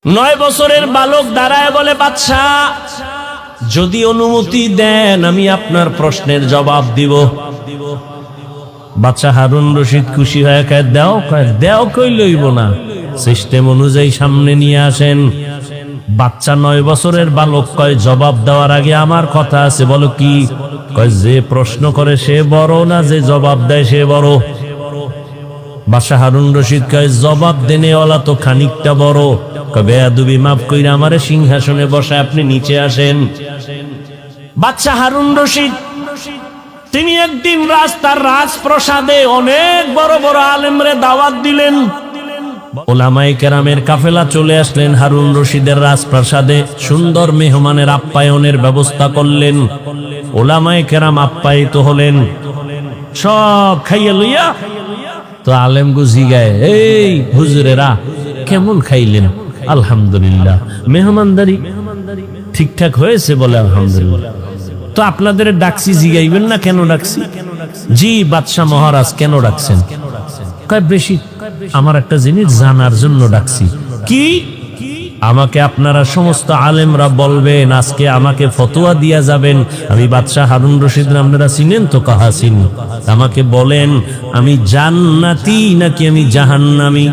9 বছরের বালক দাঁড়ায় বলে, বাদশা যদি অনুমতি দেন আমি আপনার প্রশ্নের জবাব দিব। বাদশা হারুন রশিদ খুশি হয়ে কয় দেও কই লইব না, সিস্টেম অনুযায়ী সামনে নিয়ে আসেন। বাচ্চা 9 বছরের বালক কয়, জবাব দেওয়ার আগে আমার কথা আছে। বলো কি? কয় যে প্রশ্ন করে সে বড় না যে জবাব দেয় সে বড়? বাদশা হারুন রশিদ কয়, জবাব দেনেওয়ালা তো খানিকটা বড়। বেয়াদবি মাফ কইরা আমারে সিংহাসনে বসায় আপনি নিচে আসেন। বাদশা হারুন রশিদ তিনি একদিন রাস্তার রাজপ্রাসাদে অনেক বড় বড় আলেমরে দাওয়াত দিলেন। ওলামায়ে কেরামের কাফেলা চলে আসলেন হারুন রশিদের রাজপ্রাসাদে। সুন্দর মেহমানের আপ্যায়নের ব্যবস্থা করলেন। ওলামায়ে কেরাম আপ্যায়িত হলেন, সব খাইয়া লইয়া তো আলেম গুজি গায়ে, এই হুজুরেরা কেমন খাইলেন? আলহামদুলিল্লাহ। মেহমানদারি ঠিকঠাক হয়েছে? বলে আলহামদুলিল্লাহ। তো আপনাদের ডাকছি, জিগাইবেন না কেন ডাকছি? জি বাদশা মহারাজ কেন ডাকছেন? কয় বেশি আমার একটা জিনিস জানার জন্য ডাকছি। কি? আমাকে আপনারা সমস্ত আলেমরা বলবেন, আজকে আমাকে ফতোয়া দিয়া যাবেন। আমি বাদশা হারুন রশিদ, আপনারা চিনেন তো? কাহা চিনি। আমাকে বলেন আমি জান্নাতি নাকি আমি জাহান্নামী,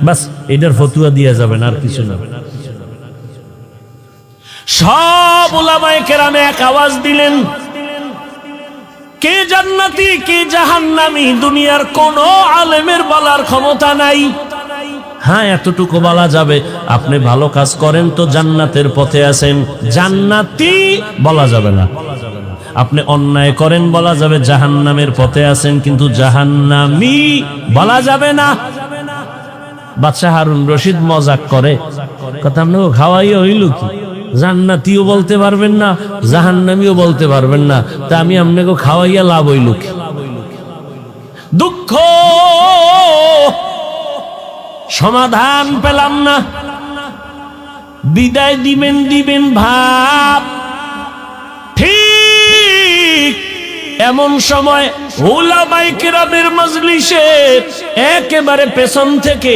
বাস এটার ফতোয়া দিয়া যাবেন, আর কিছু না। সব উলামায়ে কেরামে এক আওয়াজ দিলেন, কে জান্নাতি কে জাহান্নামী দুনিয়ার কোন আলেমের বলার ক্ষমতা নাই। হ্যাঁ এতটুকু বলা যাবে, আপনি ভালো কাজ করেন তো জান্নাতের পথে আছেন, জান্নাতি বলা যাবে না। আপনি অন্যায় করেন বলা যাবে জাহান্নামের পথে আছেন, কিন্তু জাহান্নামী বলা যাবে না। বাদশা হারুন রশিদ মজাক করে, কথা আপনাকে খাওয়াইয়া হইল কি? জান্নাতিও বলতে পারবেন না, জাহান্নামীও বলতে পারবেন না, তা আমি আপনাকে খাওয়াইয়া লাভ হইল কি? দুঃখ, সমাধান পেলাম না। বিদায় দিবেন ভাব। ঠিক এমন সময় উলামায়ে কেরামের মজলিসে একেবারে পেছন থেকে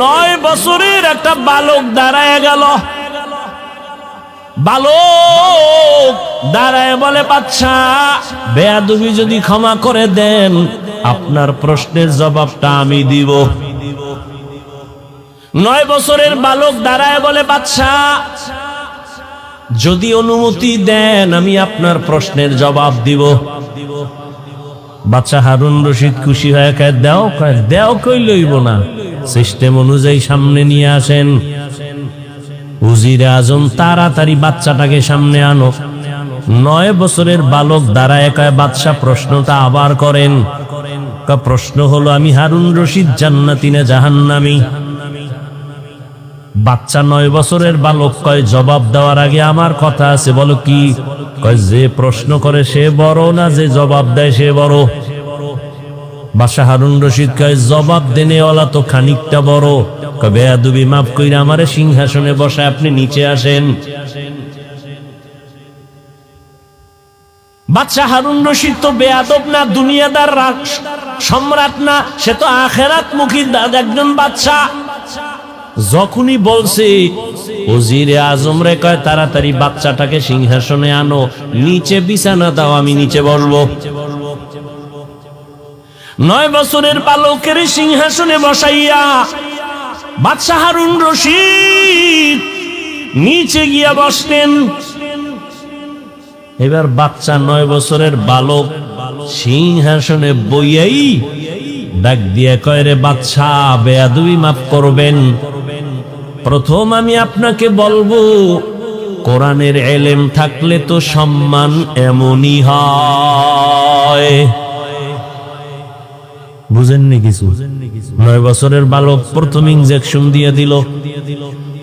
9 বছরের একটা বালক দাঁড়ায় গেল। বালক দাঁড়ায় বলে, বাদশা বেয়াদবি যদি ক্ষমা করে দেন আপনার প্রশ্নের জবাবটা আমি দিব। 9 বছরের বালক দাঁড়ায় বলে, বাদশা যদি অনুমতি দেন আমি আপনার প্রশ্নের জবাব দিব। বাদশা হারুন রশিদ খুশি হয়ে কয় দেও কই লইব না, সিস্টেম অনুযায়ী সামনে নিয়ে আসেন। উজিরে আজম তাড়াতাড়ি বাচ্চাটাকে সামনে আনো। 9 বছরের বালক দাঁড়ায় কয়, বাদশা প্রশ্নটা আবার করেন। প্রশ্ন হলো আমি হারুন রশিদ জান্নাতি না জাহান্নামী? বাচ্চা 9 বছরের বালক কয়, জবাব দেওয়ার আগে আমার কথা আছে। বলো কি? কয় যে প্রশ্ন করে সে বড় না যে জবাব দেয় সে বড়? বাদশা হারুন রশিদ কয়, জবাব দেনেওয়ালা তো খানিকটা বড়। কয় বেয়াদবি মাফ কইরা আমারে সিংহাসনে বসায় আপনি নিচে আসেন। বাদশা হারুন রশিদ তো বেয়াদব না, দুনিয়াদার সম্রাট না, সে তো আখেরাত মুখী একজন বাদশা। যখনই বলছে ওজিরে আজম রে কয় তাড়াতাড়ি বাচ্চাটাকে সিংহাসনে আনো, নিচে বিছানা দাও আমি নিচে বসবো। 9 বছরের বালকের সিংহাসনে বসাইয়া বাদশা হারুন রশিদ নিচে গিয়া বসলেন। এবার বাচ্চা 9 বছরের বালক সিংহাসনে বইয়াই ডাক দিয়ে কয়, রে বাদশা বেয়াদবি মাফ করবেন। প্রথম আমি আপনাকে বলবো, কোরআনের ইলম থাকলে তো সম্মান এমনই হয়। বুঝেননি কিছু? 9 বছরের বালক প্রথম ইনজেকশন দিয়ে দিল।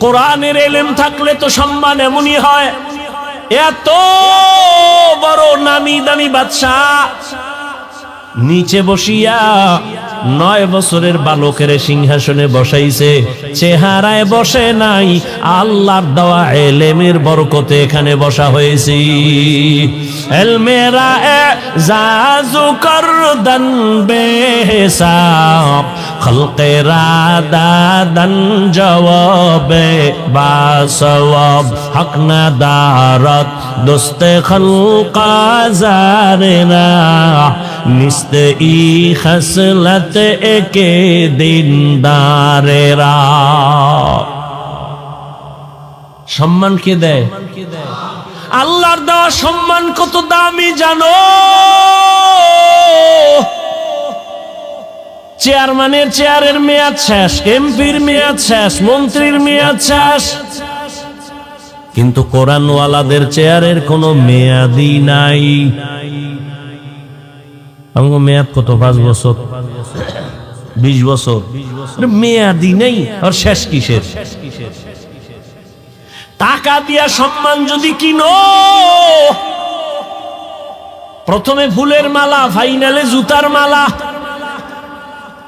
কোরআনের ইলম থাকলে তো সম্মান এমনই হয়। এত বড় নামি দামি বাদশা নিচে বসিয়া 9 বছরের বালকের সিংহাসনে বসাইছে। চেহারায় বসে নাই, আল্লাহর দেওয়া ইলমের বরকতে এখানে বসা হয়েছে। ইলমেরা এজাজু করদান বেহিসাব খলকেরা দাদান জবাবে বা সওয়াব হক না দারত দোস্তে খলকা জারেরা নিস্তে ই খসলত একে দিনদারেরা। সম্মান কে দেয়? আল্লাহর দেওয়া সম্মান কত দামি জানো? চেয়ারম্যানের চেয়ারের মেয়াদ শেষ, এমপির মেয়াদ শেষ, মন্ত্রীর মেয়াদ শেষ, কিন্তু কোরআনওয়ালাদের চেয়ারের কোনো মেয়াদই নাই। আমাকে মেয়াদ কত? 5 বছর, 20 বছর, মেয়াদই নেই। আর শেষ কিসের? টাকা দিয়া সম্মান যদি কিনো, প্রথমে ফুলের মালা, ফাইনালে জুতার মালা।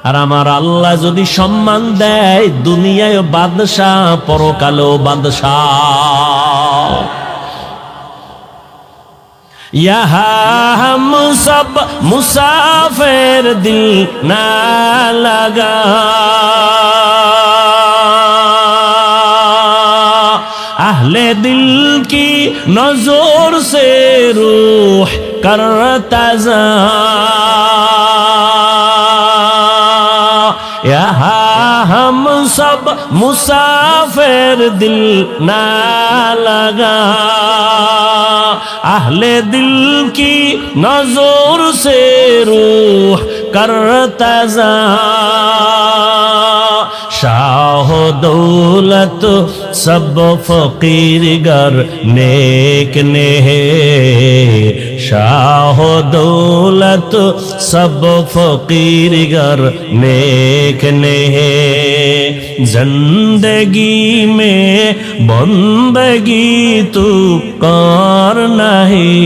আর আমার আল্লাহ যদি সম্মান দেয়, দুনিয়ায় বাদশাহ, পরকালেও বাদশাহ। ইহা হাম সব মুসাফির দিল না লাগা, अहले दिल की नजर से रूह करता जा, यहाँ हम सब मुसाफिर दिल ना लगा, अहले दिल की नजर से रूह करता जा, शाह दौलत सब फकीर गर नेक ने है, शाह दौलत सब फकीर गर नेक ने है, जिंदगी में बंदगी तू कर नहीं,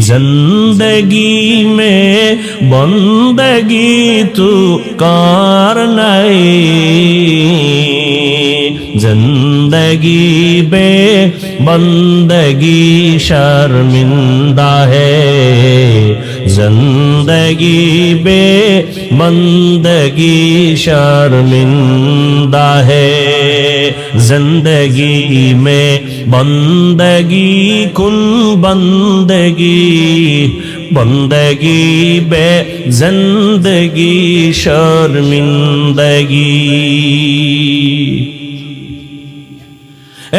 जिंदगी में बंदगी तू कर नहीं, जिंदगी बे बंदगी शर्मिंदा है, जिंदगी बे बंदगी शर्मिंदा है, जिंदगी में बंदगी कुन बंदगी, बंदगी बे जिंदगी शर्मिंदगी।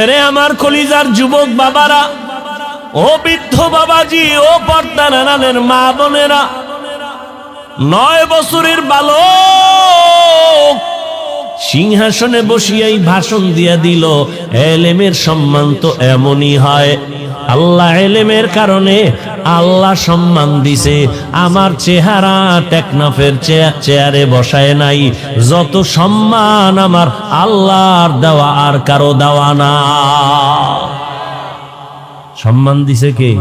এরে আমার কলিজার যুবক বাবারা, ও বৃদ্ধ বাবাজি, ও পর্দার আড়ালের মা বোনেরা, 9 বছরের বালক সিংহাসনে বসিয়াই ভাষণ দিয়া দিল, এলেমের সম্মান তো এমনই হয়। আল্লাহ এলেমের কারণে আল্লাহ সম্মান দিছে। আমার চেহারা টেকনাফের চেয়ারে বসায় নাই। যত সম্মান আমার আল্লাহর দেওয়া, আর কারো দেওয়া না। সম্মান দিছে কে?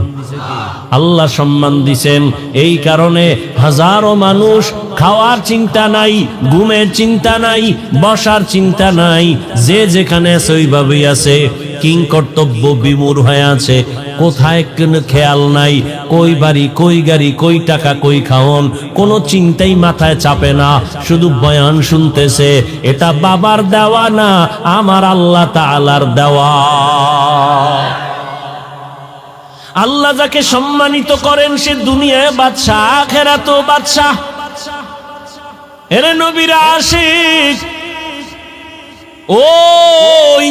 আল্লাহ সম্মান দিছেন। এই কারণে হাজারো মানুষ খাওয়ার চিন্তা নাই, ঘুমের চিন্তা নাই, বসার চিন্তা নাই, যে যেখানে আছে ওইভাবেই আছে, কিং কর্তব্য বিমূঢ় হয়ে আছে। কোথায় কোনো খেয়াল নাই, কই বাড়ি, কই গাড়ি, কই টাকা, কই খাওন, কোনো চিন্তাই মাথায় চাপে না, শুধু বয়ান শুনতেছে। এটা বাবার দেওয়া না, আমার আল্লাহ তাআলার দেওয়া। আল্লাহ যাকে সম্মানিত করেন সে দুনিয়ায় বাদশা, আখিরাতেও বাদশা। এরে নবীর আশিক, ওই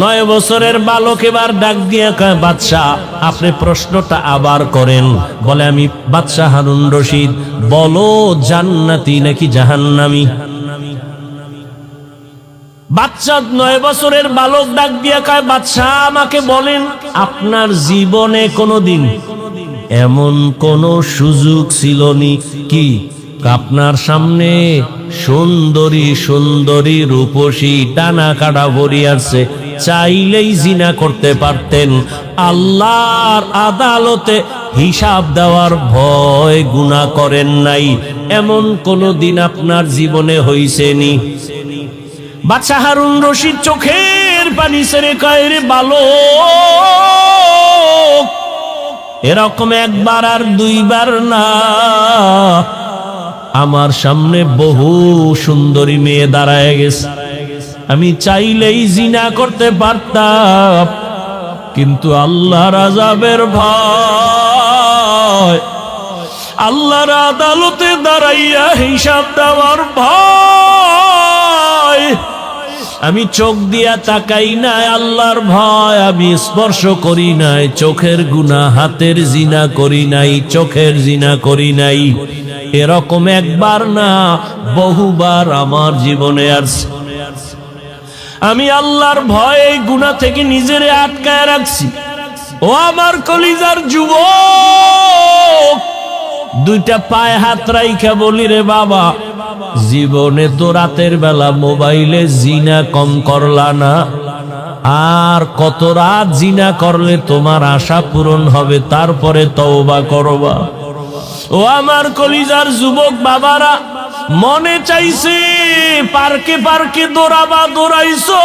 9 বছরের বালক এবার ডাক দিয়ে কয়, বাদশা আপনি প্রশ্নটা আবার করেন। বলে, আমি বাদশা হারুন রশিদ, বলো জান্নাতি নাকি জাহান্নামী? বাচ্চা 9 বছরের বালক ডাক দিয়া কয়, বাদশা আমাকে বলেন, আপনার জীবনে কোনোদিন এমন কোন সুযোগ ছিল নি কি আপনার সামনে সুন্দরী সুন্দরী রূপসী টানা কাটা ভরি আছে, চাইলেই জিনা করতে পারতেন, আল্লাহর আদালতে হিসাব দেওয়ার ভয় গুনাহ করেন নাই, এমন কোন দিন আপনার জীবনে হইছে নি? বাদশা হারুন রশিদ চোখের পানি ছেড়ে কয়, রে বালক, এরকম একবার আর দুইবার না, আমার সামনে বহু সুন্দরী মেয়ে দাঁড়ায় গেছে, আমি চাইলেই জিনা করতে পারতাম, কিন্তু আল্লাহর আযাবের ভয়, আল্লাহর আদালতে দাঁড়াইয়া হিসাব দেওয়ার ভয়, আমি চোখ দিয়া তাকাই নাই, আল্লাহর ভয়, আমি স্পর্শ করি নাই চোখের গুনাহ, হাতের জিনা করি নাই, চোখের জিনা করি নাই। এরকম একবার না বহুবার আমার জীবনে আসছে। আমি আল্লাহর ভয়ে এই গুনাহ থেকে নিজেরে আটকায় রাখছি। ও আমার কলিজার যুবক, দুইটা পায়ে হাত রাইখা বলি রে বাবা, জীবনে তো রাতের বেলা মোবাইলে জিনা কম করলা না, আর কত রাত জিনা করলে তোমার আশা পূরণ হবে, তারপরে তওবা করবা। ও আমার কলিজার যুবক বাবারা, মনে চাইছে পার্কে পার্কে দৌড়াবা, দৌড়াইছো,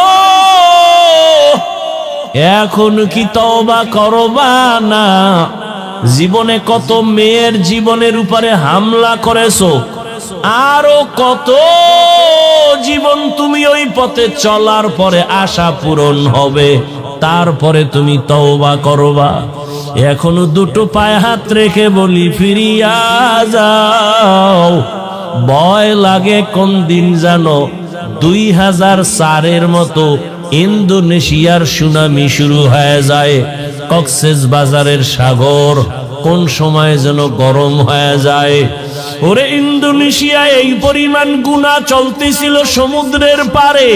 এখন কি তওবা করবা না? জীবনে কত মেয়ের জীবনের উপরে হামলা করেছো, আরো কত জীবন তুমি ওই পথে চলার পরে আশা পূরণ হবে, তারপরে তুমি তওবা করবা। এখনো দুটো পায়ে হাত রেখে বলি, ফিরিয়া যাও। ভয় লাগে কোন দিন জানো, 2004-এর মতো ইন্দোনেশিয়ার সুনামি শুরু হয়ে যায়, কক্সবাজারের সাগর কোন সময় যেন গরম হয়ে যায়। ওরে ইন্দোনেশিয়ায় এই পরিমাণ গুনাহ চলতেছিল সমুদ্রের পারে।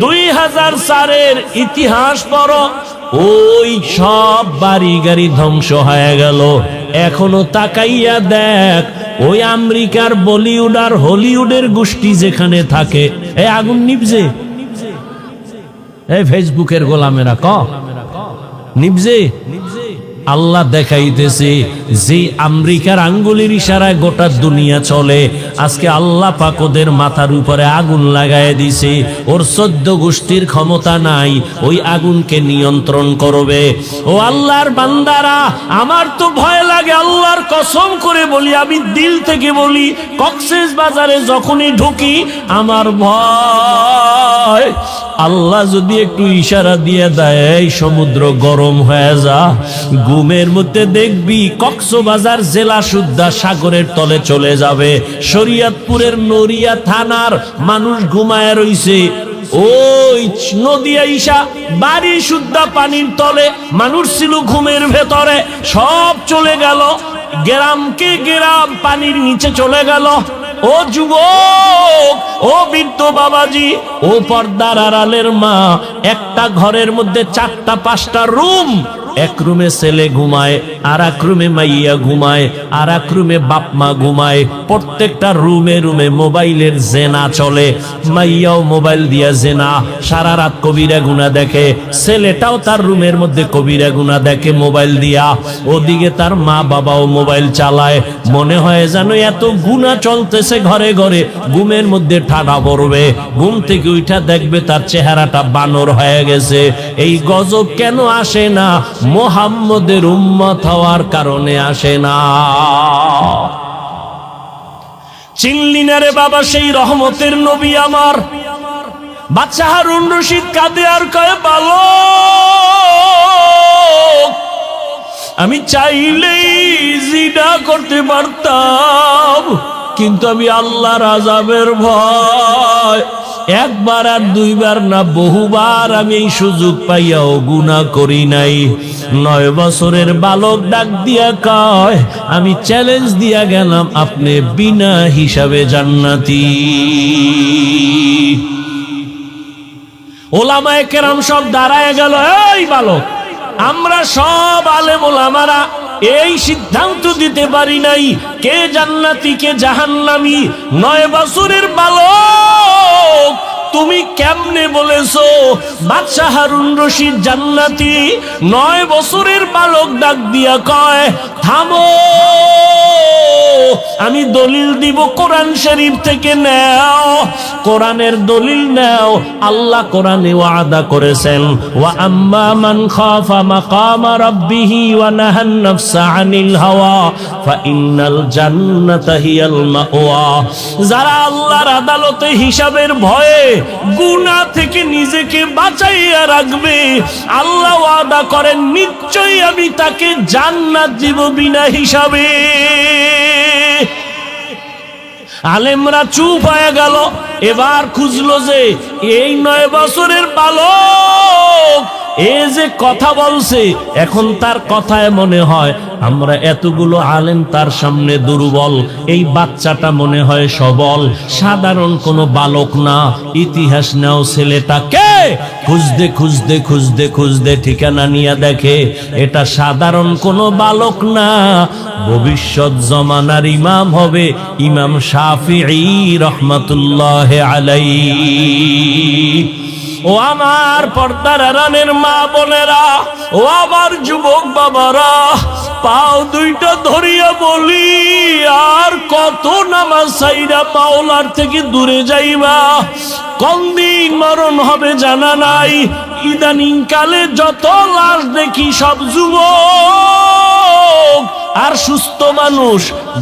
2004-এর ইতিহাস পড়ো, ওই সব বাড়ি গাড়ি ধ্বংস হয়ে গেল। এখনো তাকাইয়া দেখ, ওই আমেরিকার বলিউড আর হলিউডের গোষ্ঠী যেখানে থাকে, এই আগুন নিভছে, এই ফেসবুকের গোলামেরা নিভছে। আল্লাহ দেখাইতেছে যে আমেরিকার আঙ্গুলের ইশারায় গোটা দুনিয়া চলে। আজকে আল্লাহ পাক ওদের মাথার উপরে আগুন লাগায় দিছে, ওর 14 গোষ্ঠীর ক্ষমতা নাই ওই আগুনকে নিয়ন্ত্রণ করবে। ও আল্লাহর বান্দারা, আমার তো ভয় লাগে, আল্লাহর কসম করে বলি, আমি দিল থেকে বলি, কক্সবাজারে যখনই ঢুকি আমার ভয়। আল্লাহ যদি একটু ইশারা দিয়ে দেয়, এই সমুদ্র গরম হয়ে যা, ঘুমের মধ্যে দেখবি কক্সবাজার জেলা সুদ্ধা সাগরের তলে চলে যাবে। শরীয়তপুরের নড়িয়া থানার মানুষ ঘুমায় রইছে, ওই নদী আইসা বাড়ি সুদ্ধা পানির তলে, মানুষ ছিল ঘুমের ভেতরে, সব চলে গেল, গ্রামকে গ্রাম পানির নিচে চলে গেল। ও যুবক, ও বৃদ্ধ বাবাজি, ও পর্দার আড়ালের মা, একটা ঘরের মধ্যে 4টা-5টা রুম, এক রুমে ছেলে ঘুমায়, আর এক রুমে মাইয়া ঘুমায়, আর এক রুমে বাপ মা ঘুমায়। প্রত্যেকটা রুমে রুমে মোবাইলের জেনা চলে, মাইয়াও মোবাইল দিয়া জেনা, সারা রাত কবিরা গুনা দেখে, ছেলেটাও তার রুমের মধ্যে কবিরা গুনা দেখে মোবাইল দিয়া, ওদিকে তার মা বাবাও মোবাইল চালায়। মনে হয় যেন এত গুনাহ চলতেছে ঘরে ঘরে, ঘুমের মধ্যে ঠাডা পড়বে, ঘুম থেকে উঠা দেখবে তার চেহারাটা বানর হয়ে গেছে। এই গজব কেন আসে না? মুহাম্মদের উম্মত হওয়ার কারণে আসে না। চিনলি না রে বাবা সেই রহমতের নবী আমার? বাচ্চা হারুন রশিদ কাঁদে আর কয়, বালক, আমি চাইলেই জিনা করতে পারতাম, কিন্তু আমি আল্লাহর আযাবের ভয়, একবার আর দুইবার না বহুবার আমি এই সুযোগ পাইয়াও গুনাহ করি নাই। 9 বছরের বালক ডাক দিয়া কয়, আমি চ্যালেঞ্জ দিয়া গেলাম, আপনি বিনা হিসাবে জান্নাতি। ওলামায়ে কেরাম সব দাঁড়ায় গেল, এই বালক, আমরা সব আলেম ওলামারা এই সিদ্ধান্ত দিতে পারি নাই কে জান্নাতি কে জাহান্নামী। 9 বছরের বালক, তুমি কেমনে বলেছো বাদশা হারুন রশিদ জান্নাতি? 9 বছরের বালক ডাক দিয়া কয়, থামো আমি দলিল দিব কোরআন শরীফ থেকে নাও, কোরআনের দলিল নাও। আল্লাহ কোরআনে ওয়াদা করেছেন, ওয়া আম্মা মান খাফা মাকামা রাব্বিহি ওয়া নাহান নাফসা আনিল হাওয়া ফাইন্নাল জান্নাতা হিয়াল মাওয়া। যারা আল্লাহর আদালতে হিসাবের ভয়ে গুনাহ থেকে নিজেকে বাঁচাইয়া রাখবে, আল্লাহ ওয়াদা করেন নিশ্চয়ই আমি তাকে জান্নাত দিব বিনা হিসাবে। আলেমরা চুপ হয়ে গেল, এবার খুঁজলো যে এই 9 বছরের বালক এ যে কথা বলছে, এখন তার কথায় মনে হয় আমরা এতগুলো আলেম তার সামনে দুর্বল, এই বাচ্চাটা মনে হয় সবল, সাধারণ কোনো বালক না। ইতিহাস নাও ছেলেটাকে, খুঁজতে খুঁজতে খুঁজতে খুঁজতে ঠিকানা নিয়ে দেখে এটা সাধারণ কোনো বালক না, ভবিষ্যৎ জমানার ইমাম হবে ইমাম শাফিঈ রহমাতুল্লাহ আলাইহি। ও আমার পর্দার আড়ালের মা বোনেরা, ও আমার যুবক বাবারা, পাও দুইটা ধরিয়া বলি, আর কত নামাজ সাইরা মাওলার থেকে দূরে যাইবা? কোন দিন মরণ হবে জানা নাই। ইদানিং কালে যত লাশ দেখি সব যুবক আর সুস্থ মানুষ।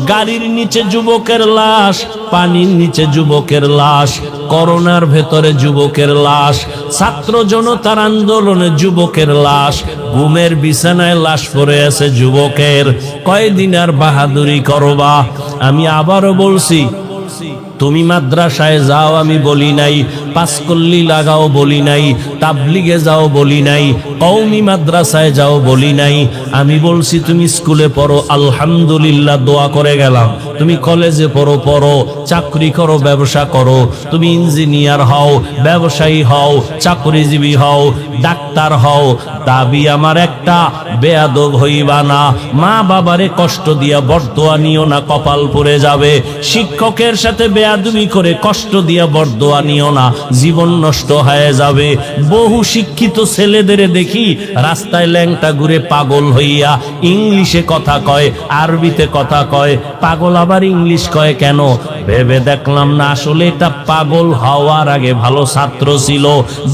গাড়ির নিচে যুবকের লাশ, পানির নিচে যুবকের লাশ, করোনার ভেতরে যুবকের লাশ, ছাত্র জনতার আন্দোলনে যুবকের লাশ, ঘুমের বিছানায় লাশ পড়ে আছে যুবকের। কয়দিন আর বাহাদুরি করবা? আমি আবারও বলছি, তুমি মাদ্রাসায় যাও আমি বলি নাই, পাঁচকল্লি লাগাও বলি নাই, তাবলিগে যাও বলি নাই, কওমি মাদ্রাসায় যাও বলি নাই। আমি বলছি তুমি স্কুলে পড়ো, আলহামদুলিল্লাহ দোয়া করে গেলাম। তুমি কলেজে পড়ো, চাকরি করো, ব্যবসা করো, তুমি ইঞ্জিনিয়ার হও, ব্যবসায়ী হও, চাকরিজীবী হও, ডাক্তার হও, দাবি আমার একটা, বেয়াদব হইবা না। মা বাবারে কষ্ট দিয়া বরদোয়া নিও না, কপাল পড়ে যাবে। শিক্ষকের সাথে বেয়াদবি করে কষ্ট দিয়া বরদোয়া নিও না, জীবন নষ্ট হয়ে যাবে। বহু শিক্ষিত ছেলেদের দেখি রাস্তায় ল্যাংটা ঘুরে পাগল হইয়া ইংলিশে কথা কয়, আরবিতে কথা কয়। পাগল আবার ইংলিশ কয় কেন? ভেবে দেখলাম না আসলে এটা পাগল হওয়ার আগে ভালো ছাত্র ছিল,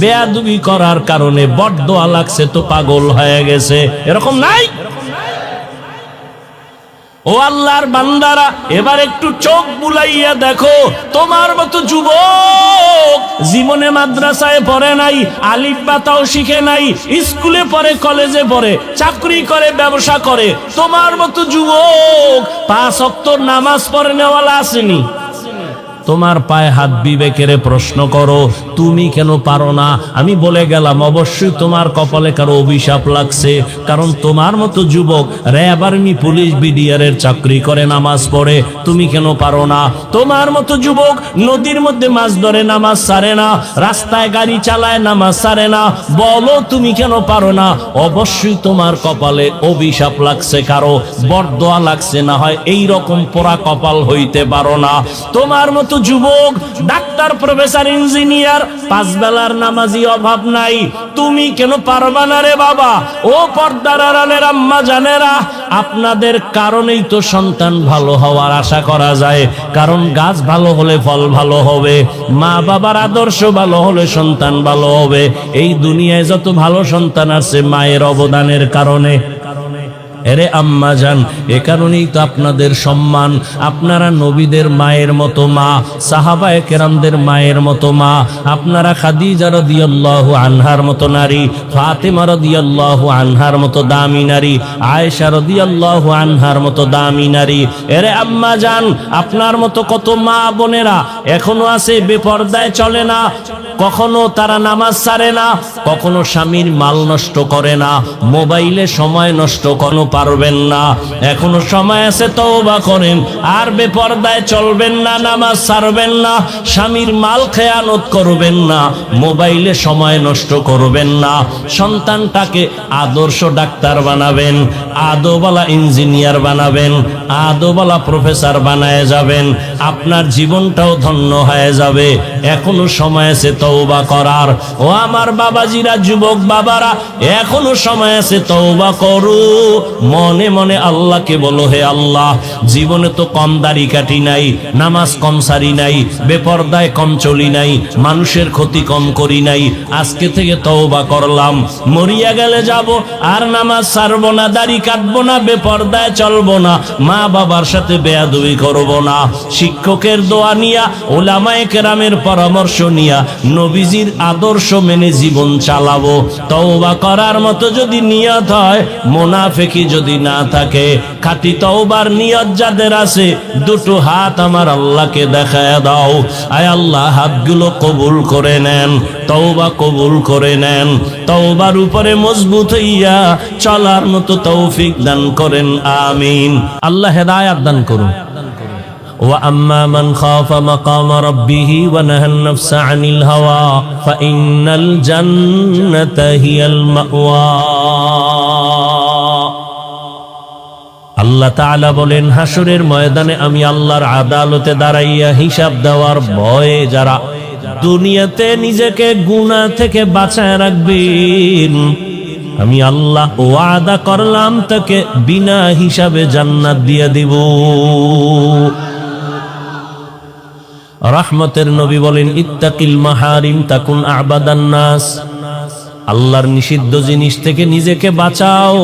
বেয়াদবি করার কারণে বরদোয়া লাগছে তো পাগল হয়ে গেছে। এরকম নাই? ও আল্লাহর বান্দারা, এবার একটু চোখ বুলাইয়া দেখো, তোমার মতো যুবক জীবনে মাদ্রাসায় পড়ে নাই, আলিফ বা তাও শিখে নাই, স্কুলে পড়ে, কলেজে পড়ে, চাকরি করে, ব্যবসা করে, তোমার মতো যুবক 5 ওয়াক্ত নামাজ পড়ে নেওয়ালা আসেনি? তোমার পায়ে হাত বিবেকের প্রশ্ন করো, তুমি কেন পারো না? আমি বলে গেলাম অবশ্যই তোমার কপালে কারো অভিশাপ লাগছে, কারণ তোমার মতো যুবক র্যাব, আর্মি, পুলিশ, বিডিআরের চাকরি করে, নামাজ পড়ে, তুমি কেন পারো না? তোমার মতো যুবক নদীর মধ্যে মাছ ধরে, নামাজ ছাড়ে না, রাস্তায় গাড়ি চালায়, নামাজ ছাড়ে না, বলো তুমি কেন পারো না? অবশ্যই তোমার কপালে অভিশাপ লাগছে, কারো বরদোয়া লাগছে, না হয় এইরকম পোড়া কপাল হইতে পারো না। তোমার মতো যুবক ডাক্তার, প্রফেসর, ইঞ্জিনিয়ার, 5 বেলার নামাজি অভাব নাই, তুমি কেন পারবা না রে বাবা? ও পর্দার আড়ালের আম্মা জানেরা, আপনাদের কারণেই তো সন্তান ভালো হওয়ার আশা করা যায়, কারণ গাছ ভালো হলে ফল ভালো হবে, মা বাবার আদর্শ ভালো হলে সন্তান ভালো হবে। এই দুনিয়ায় যত ভালো সন্তান আছে মায়ের অবদানের কারণে। এরে আম্মা জান, এ কারণেই তো আপনাদের সম্মান। আপনারা নবীদের মায়ের মতো মা, সাহাবায়ে কেরামদের মায়ের মতো মা, আপনারা খাদিজা রাদিয়াল্লাহু আনহার মতো নারী, ফাতেমা রাদিয়াল্লাহু আনহার মতো দামি নারী, আয়েশা রাদিয়াল্লাহু আনহার মতো দামি নারী। এরে আম্মা জান, আপনার মতো কত মা বোনেরা এখনো আছে বেপরদায় চলে না, কখনো তারা নামাজ ছাড়ে না, কখনো স্বামীর মাল নষ্ট করে না, মোবাইলে সময় নষ্ট কোনো পারবেন না। এখনো সময় আছে, তওবা করেন, আর বেপরদায় চলবেন না, নামাজ ছাড়বেন না, স্বামীর মাল খেয়ানত করবেন না, মোবাইলে সময় নষ্ট করবেন না। সন্তানটাকে আদর্শ ডাক্তার বানাবেন, আদোবালা ইঞ্জিনিয়ার বানাবেন, আদোবালা প্রফেসর বানায় যাবেন, আপনার জীবনটাও ধন্য হয়ে যাবে। এখনো সময় আছে, তওবা করার। ও আমার বাবাজিরা, যুবক বাবারা, এখনো সময় আছে, তওবা করো। মনে মনে আল্লাহকে বলো, হে আল্লাহ, জীবনে তো কম দাড়ি কাটি নাই, নামাজ কম সারি নাই, বেপরদায় কম চলি নাই, মানুষের ক্ষতি কম করি নাই। আজকে থেকে তওবা করলাম, মরিয়া গেলে যাব আর নামাজ ছাড়বো না, দাড়ি কাটবো না, বেপরদায় চলবো না, মা বাবার সাথে বেয়াদবি করব না, শিক্ষকের দোয়া নিয়া, ওলামায়ে কেরামের পরামর্শ নিয়া, নবীজির আদর্শ মেনে জীবন চালাবো। তওবা করার মতো যদি নিয়ত হয়, মুনাফিকি যদি না থাকে, খাঁটি তওবার নিয়ত যাদের আছে, দুটো হাত আমার আল্লাহকে দেখায় দাও। আয় আল্লাহ, হাতগুলো কবুল করে নেন, তওবা কবুল করে নেন, তওবার উপরে মজবুত হইয়া চলার মতো তৌফিক দান করেন, আমিন। আল্লাহ হেদায়েত দান করুন। وأما من خاف مقام ربه ونهى النفس عن الهوى فإن الجنة هي المأوى। আল্লাহ তাআলা বলেন, হাসরের ময়দানে আমি আল্লাহর আদালতে দাঁড়াইয়া হিসাব দেওয়ার ভয়ে যারা দুনিয়াতে নিজেকে গুনাহ থেকে বাঁচায় রাখবেন, আমি আল্লাহ ওয়াদা করলাম তাকে বিনা হিসাবে জান্নাত দিয়ে দিব। রহমতের নবী বলেন, ইত্তাকিল মাহারিম তাকুন আবাদান নাস। আল্লাহর নিষিদ্ধ জিনিস থেকে নিজেকে বাঁচাও,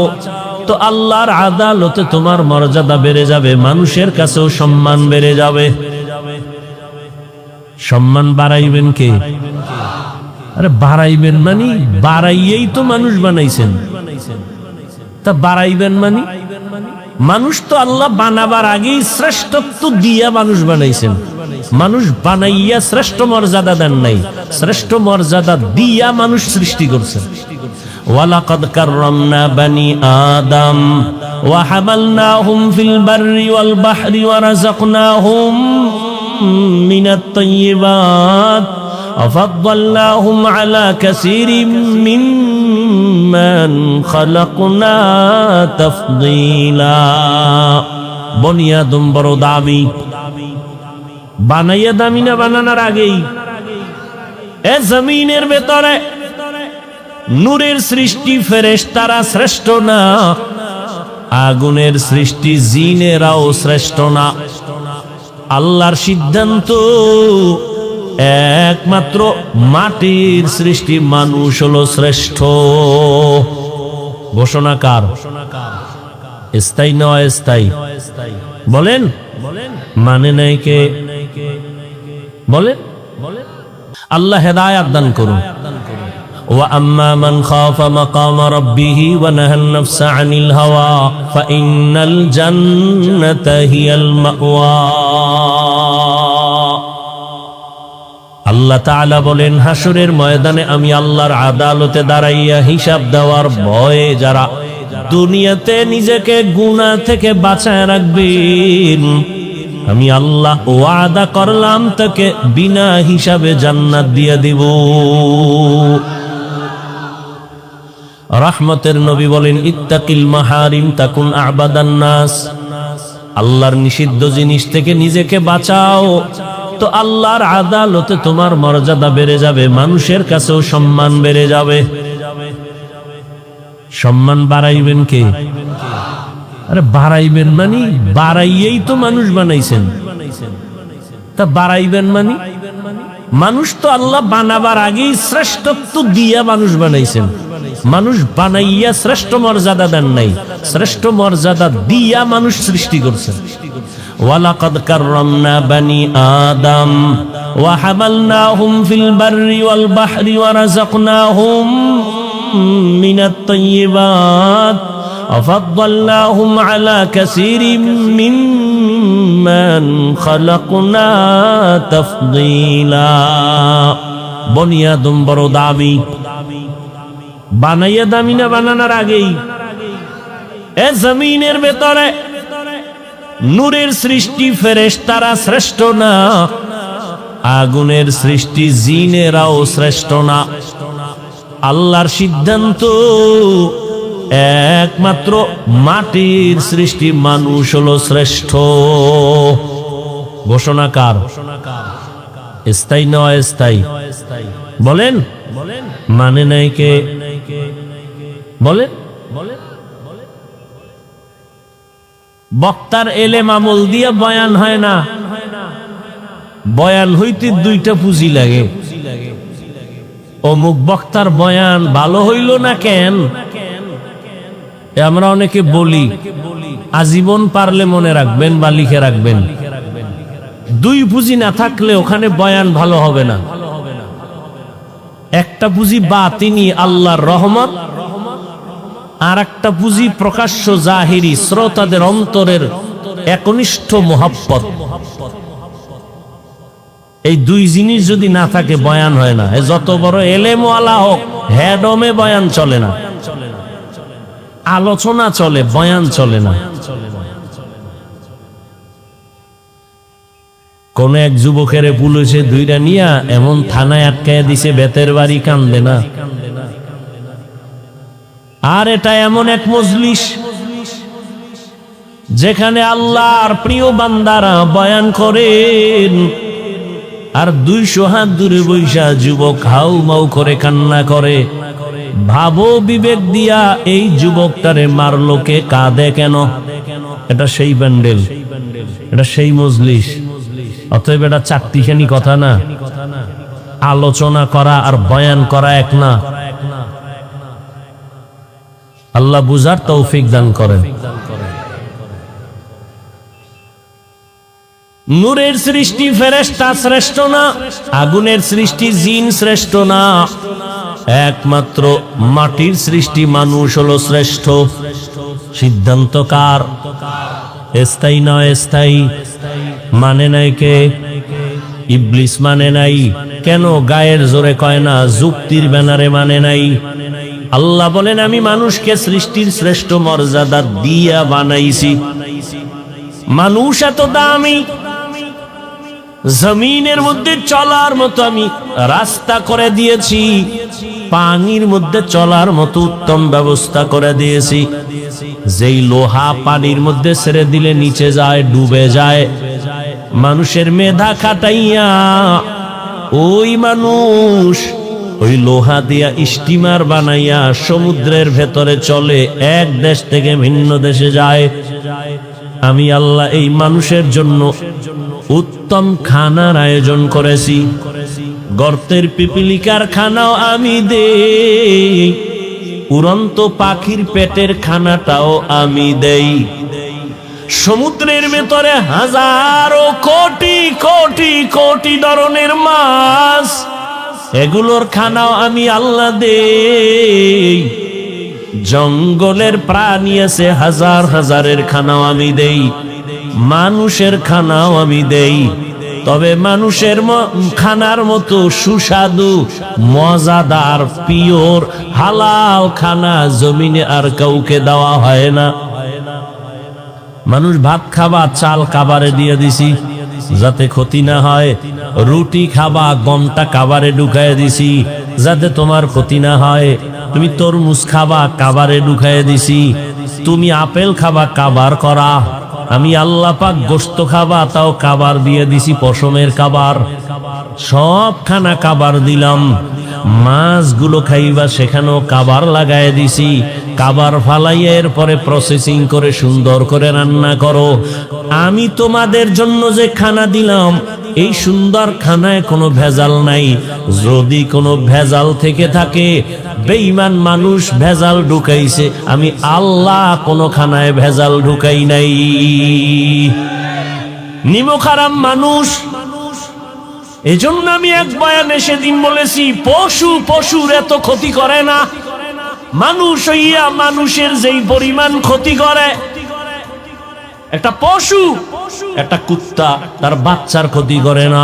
তো আল্লাহর আদালতে তোমার মর্যাদা বেড়ে যাবে, মানুষের কাছেও সম্মান বেড়ে যাবে। সম্মান বাড়াইবেন কে? আরে বাড়াইবেন মানে বাড়াইয়েই তো মানুষ বানাইছেন, তা বাড়াইবেন মানে মানুষ তো আল্লাহ বানাবার আগেই শ্রেষ্ঠত্ব দিয়া মানুষ বানাইছেন। মানুষ বানাইয়া শ্রেষ্ঠ মর্যাদা দেন নাই, শ্রেষ্ঠ মর্যাদা দিয়া মানুষ সৃষ্টি করছেন। ওয়ালাকাদ কাররামনা বানি আদম ওয়া হামালনাহুম ফিল বাররি ওয়াল বাহরি ওয়া রাযাকনাহুম মিনাত তাইয়্যিবাত وفضلناهم على كثير ممن خلقنا تفضيلا। বনি আদম বড় দামি, বানাইয়া দামি না বানানোর আগেই এ জমিনের ভেতরে নূরের সৃষ্টি ফেরেশতারা শ্রেষ্ঠ না, আগুনের সৃষ্টি জিনেরাও শ্রেষ্ঠ না। আল্লাহর সিদ্ধান্ত, একমাত্র মাটির সৃষ্টি মানুষ হলো শ্রেষ্ঠ। ঘোষণা কার? স্থায়ী না অস্থায়ী? বলেন, মানে নাই কে? বলেন। আল্লাহ হেদায়েত দান করুন। وأما من خاف مقام ربه ونهى النفس عن الهوى فإن الجنة هي المأوى। আল্লাহ তাআলা বলেন, হাসরের ময়দানে আমি আল্লাহর আদালতে দাঁড়াইয়া হিসাব দেওয়ার ভয়ে যারা দুনিয়াতে নিজেকে গুনাহ থেকে বাঁচায় রাখবেন, আমি আল্লাহ ওয়াদা করলাম তাকে বিনা হিসাবে জান্নাত দিয়ে দিব। রহমতের নবী বলেন, ইত্তাকিল মাহারিম তাকুন আবাদান নাস। আল্লাহর নিষিদ্ধ জিনিস থেকে নিজেকে বাঁচাও, তো আল্লাহর আদালতে তোমার মর্যাদা বেড়ে যাবে, মানুষের কাছেও সম্মান বেড়ে যাবে। সম্মান বাড়াইবেন কে? আরে বাড়াইবেন মানে বাড়াইয়েই তো মানুষ বানাইছেন, তা বাড়াইবেন মানে মানুষ তো আল্লাহ বানাবার আগেই শ্রেষ্ঠত্ব দিয়া মানুষ বানাইছেন। মানুষ বানাইয়া শ্রেষ্ঠ মর্যাদা দেন নাই, শ্রেষ্ঠ মর্যাদা দিয়া মানুষ সৃষ্টি করছেন। ওয়ালাকাদ কাররামনা বানি আদম ওয়া হামালনাহুম ফিল বাররি ওয়াল বাহরি ওয়া রাযাকনাহুম মিনাত তাইয়্যিবাত ওয়া ফাদ্দালনাহুম আলা কাসীরিম মিম্মান খালাকনা তাফদীলা। বনি আদম বড় দামি, বানাইয়া দামি না বানানোর আগেই এ জমিনের ভেতরে নূরের সৃষ্টি ফেরেশতারা শ্রেষ্ঠ না, আগুনের সৃষ্টি জিনেরাও শ্রেষ্ঠ না। আল্লাহর সিদ্ধান্ত, একমাত্র মাটির সৃষ্টি মানুষ হলো শ্রেষ্ঠ। ঘোষণা কার? স্থায়ী না অস্থায়ী? বলেন মানে নাই কে? বলেন বক্তার এলেম আমল দিয়ে বয়ান হয় না, বয়ান হইতে দুইটা পুঁজি লাগে। অমুক বক্তার বয়ান ভালো হইল না কেন, আমরা অনেকে বলি, আজীবন পারলে মনে রাখবেন বা লিখে রাখবেন, দুই পুঁজি না থাকলে ওখানে বয়ান ভালো হবে না। একটা পুঁজি বাতিনি আল্লাহর রহমত, আর একটা পুঁজি প্রকাশ্য জাহিরি শ্রোতাদের অন্তরের একনিষ্ঠ মোহাব্বত। এই দুই জিনিস যদি না থাকে বয়ান হয় না। যত বড় এলেম ওয়ালা হোক, হেডমে বয়ান চলে না, আলোচনা চলে, বয়ান চলে না। কোন এক যুবকের পুলিশে দুইটা নিয়া এমন থানায় আটকায় দিছে, বেতের বাড়ি কান্দে না। আর এটা এমন এক মজলিস যেখানে আল্লাহর প্রিয় বান্দারা বয়ান করেন, আর 200 হাত দূরে বৈশা যুবক হাউ মাউ করে কান্না করে। ভাবো বিবেক দিয়া এই যুবকটারে মারলো কে, কাঁদে কেন? এটা সেই প্যান্ডেল, এটা সেই মজলিস। অতএব এটা চারটিখানি কথা না, আলোচনা করা আর বয়ান করা এক না। আল্লাহ বুঝার তৌফিক দান করেন। নূরের সৃষ্টি ফেরেশতা শ্রেষ্ঠ না, আগুনের সৃষ্টি জিন শ্রেষ্ঠ না, একমাত্র মাটির সৃষ্টি মানুষ হলো শ্রেষ্ঠ। সিদ্ধান্ত কার? স্থায়ী নয় স্থায়ী মানে নাই কে? ইবলিস মানে নাই কেন? গায়ের জোরে কয় না, যুক্তির ব্যানারে মানে নাই। আল্লাহ বলেন আমি মানুষকে সৃষ্টির শ্রেষ্ঠ মর্যাদা দিয়া বানাইছি। মানুষ এত দামি, জমিনের মধ্যে চলার মতো আমি রাস্তা করে দিয়েছি, পানির মধ্যে চলার মতো উত্তম ব্যবস্থা করে দিয়েছি। যেই লোহা পানির মধ্যে ছেড়ে দিলে নিচে যায়, ডুবে যায়, মানুষের মেধা খাটাইয়া ওই মানুষ ওই লোহা দিয়া স্টিমার বানাইয়া সমুদ্রের ভেতরে চলে, এক দেশ থেকে ভিন্ন দেশে যায়। আমি আল্লাহ এই মানুষের জন্য উত্তম খানার আয়োজন করেছি। গর্তের পিপিলিকার খানাও আমি দেই, উড়ন্ত পাখির পেটের খানাটাও আমি দেই। সমুদ্রের ভেতরে হাজারো কোটি কোটি কোটি ধরনের মাছ, এগুলোর খানাও আমি আল্লাহ দেই। জঙ্গলের প্রাণী আছে হাজার হাজারের খানাও আমি দেই, মানুষের খানাও আমি দেই। তবে মানুষের খানার মতো সুস্বাদু মজাদার পিওর হালাল খানা জমিনে আর কাউকে দেওয়া হয় না। মানুষ ভাত খাবা, চাল কাবারে দিয়ে দিছি যাতে ক্ষতি না হয়। রুটি খাবা, গমটা কাবারে ঢুকায় দিছি যাতে তোমার ক্ষতি না হয়। তুমি তরমুজ খাবা, কাবারে ঢুকায় দিছি। তুমি আপেল খাবা, কাবার করা। আমি আল্লাহ পাক গোশত খাবা, তাও কাবার দিয়ে দিছি, পশমের কাবার। সব খানা কাবার দিলাম। মাছগুলো খাইবা, সেখানেও কাবার লাগায় দিছি। কাবার ফালাইয়া এরপরে প্রসেসিং করে সুন্দর করে রান্না করো। আমি তোমাদের জন্য যে খানা দিলাম, এই সুন্দর খানায় কোনো ভেজাল নাই। যদি কোনো ভেজাল থেকে থাকে, বেঈমান মানুষ ভেজাল ঢুকাইছে, আমি আল্লাহ কোনো খানায় ভেজাল ঢুকাই নাই। নিমখারাম মানুষ। এজন্য আমি এক বয়ানে সেদিন বলেছি, পশুর এত ক্ষতি করে না, মানুষ হইয়া মানুষের যেই পরিমাণ ক্ষতি করে। একটা পশু, একটা কুত্তা তার বাচ্চার ক্ষতি করে না,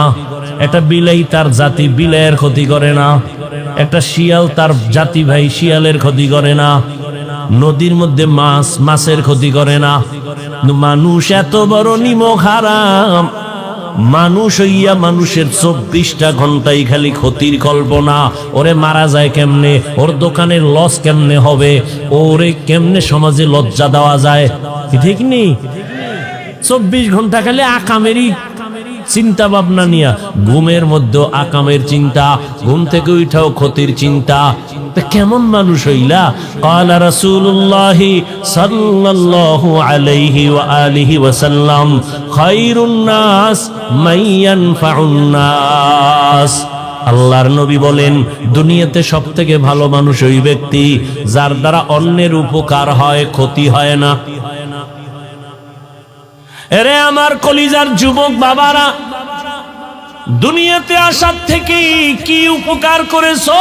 একটা বিলাই তার জাতি বিলাইয়ের ক্ষতি করে না, একটা শিয়াল তার জাতি ভাই শিয়ালের ক্ষতি করে না, নদীর মধ্যে মাছ মাছের ক্ষতি করে না। মানুষ এত বড় নিমখারাম, মানুষ হইয়া মানুষের 24টা ঘন্টাই খালি ক্ষতির কল্পনা। ওরে মারা যায় কেমনে, ওর দোকানের লস কেমনে হবে, ওরে কেমনে সমাজে লজ্জা দেওয়া যায়, ঠিক নেই? 24 ঘন্টা খালি আকামেরই চিন্তা ভাবনা নিয়া, ঘুমের মধ্যে আকামের চিন্তা, ঘুম থেকে উঠাও ক্ষতির চিন্তা। কেমন মানুষ হইলা? ক্বালা রাসূলুল্লাহ সাল্লাল্লাহু আলাইহি ওয়া আলিহি ওয়াসাল্লাম, খায়রুন নাস মান ইয়ানফাউন নাস। আল্লাহর নবী বলেন, দুনিয়াতে সবথেকে ভালো মানুষ ওই ব্যক্তি যার দ্বারা অন্যের উপকার হয়, ক্ষতি হয় না। এরে আমার কলিজার যুবক বাবারা, দুনিয়াতে আসার থেকে কি উপকার করেছো?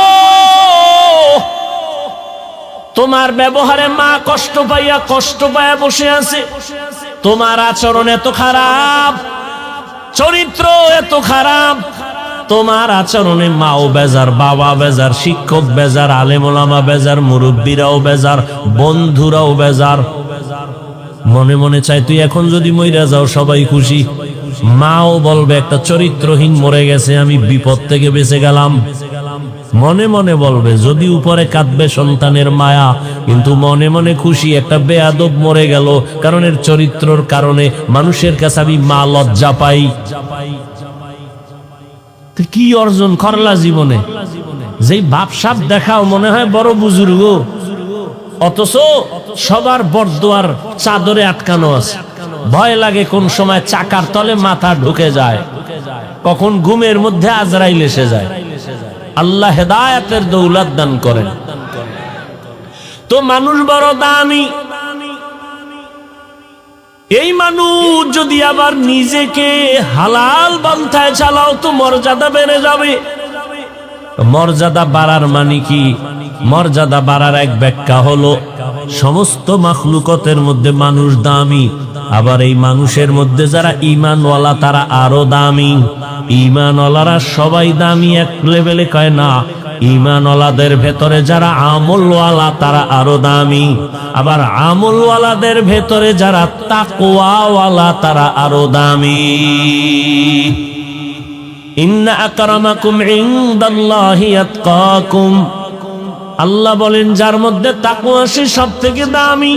তোমার ব্যবহারে মা কষ্ট পাইয়া বসে আছে। তোমার আচরণ এত খারাপ, চরিত্র এত খারাপ, তোমার আচরণে মাও বেজার, বাবা বেজার, শিক্ষক বেজার, আলেম ওলামা বেজার, মুরব্বীরাও বেজার, বন্ধুরাও বেজার। মনে মনে চাই তুই এখন যদি মইরা যাও সবাই খুশি। মাও বলবে একটা চরিত্রহীন মরে গেছে, আমি বিপদ থেকে বেঁচে গেলাম। মনে মনে বলবে, যদি উপরে কাঁদবে সন্তানের মায়া, কিন্তু মনে মনে খুশি একটা বেয়াদব মরে গেল, কারণ এর চরিত্রর কারণে মানুষের কাছে আমি মা লজ্জা পাই। কি অর্জন করলা জীবনে? যেই বাপসাপ দেখাও মনে হয় বড় বুজুর্গ, অথচ সবার বরদোয়ার চাদরে আটকানো আছে। ভয় লাগে কোন সময় চাকার তলে মাথা ঢুকে যায়, কখন ঘুমের মধ্যে আজরাইল এসে যায়। আল্লাহ হেদায়েতের দৌলত দান করেন। তো মানুষ বড় দামি। এই মানুষ যদি আবার নিজেকে হালাল পন্থায় চালাও তো মর্যাদা বেড়ে যাবে। মর্যাদা বাড়ার মানে কি? মর্যাদা বাড়ার এক ব্যাখ্যা হলো, সমস্ত মাখলুকতের মধ্যে মানুষ দামি, আবার এই মানুষের মধ্যে যারা ঈমানওয়ালা তারা আরো দামি। ঈমানওয়ালারা সবাই দামি এক লেভেলে কয় না, ঈমানওয়ালাদের ভেতরে যারা আমলওয়ালা তারা আরো দামি, আবার আমলওয়ালাদের ভেতরে যারা তাকওয়াওয়ালা তারা আরো দামি। ইন্না আকরামাকুম ইনদাল্লাহি আতকাকুম। আল্লাহ বলেন, যার মধ্যে তাকওয়া সে সবথেকে দামি।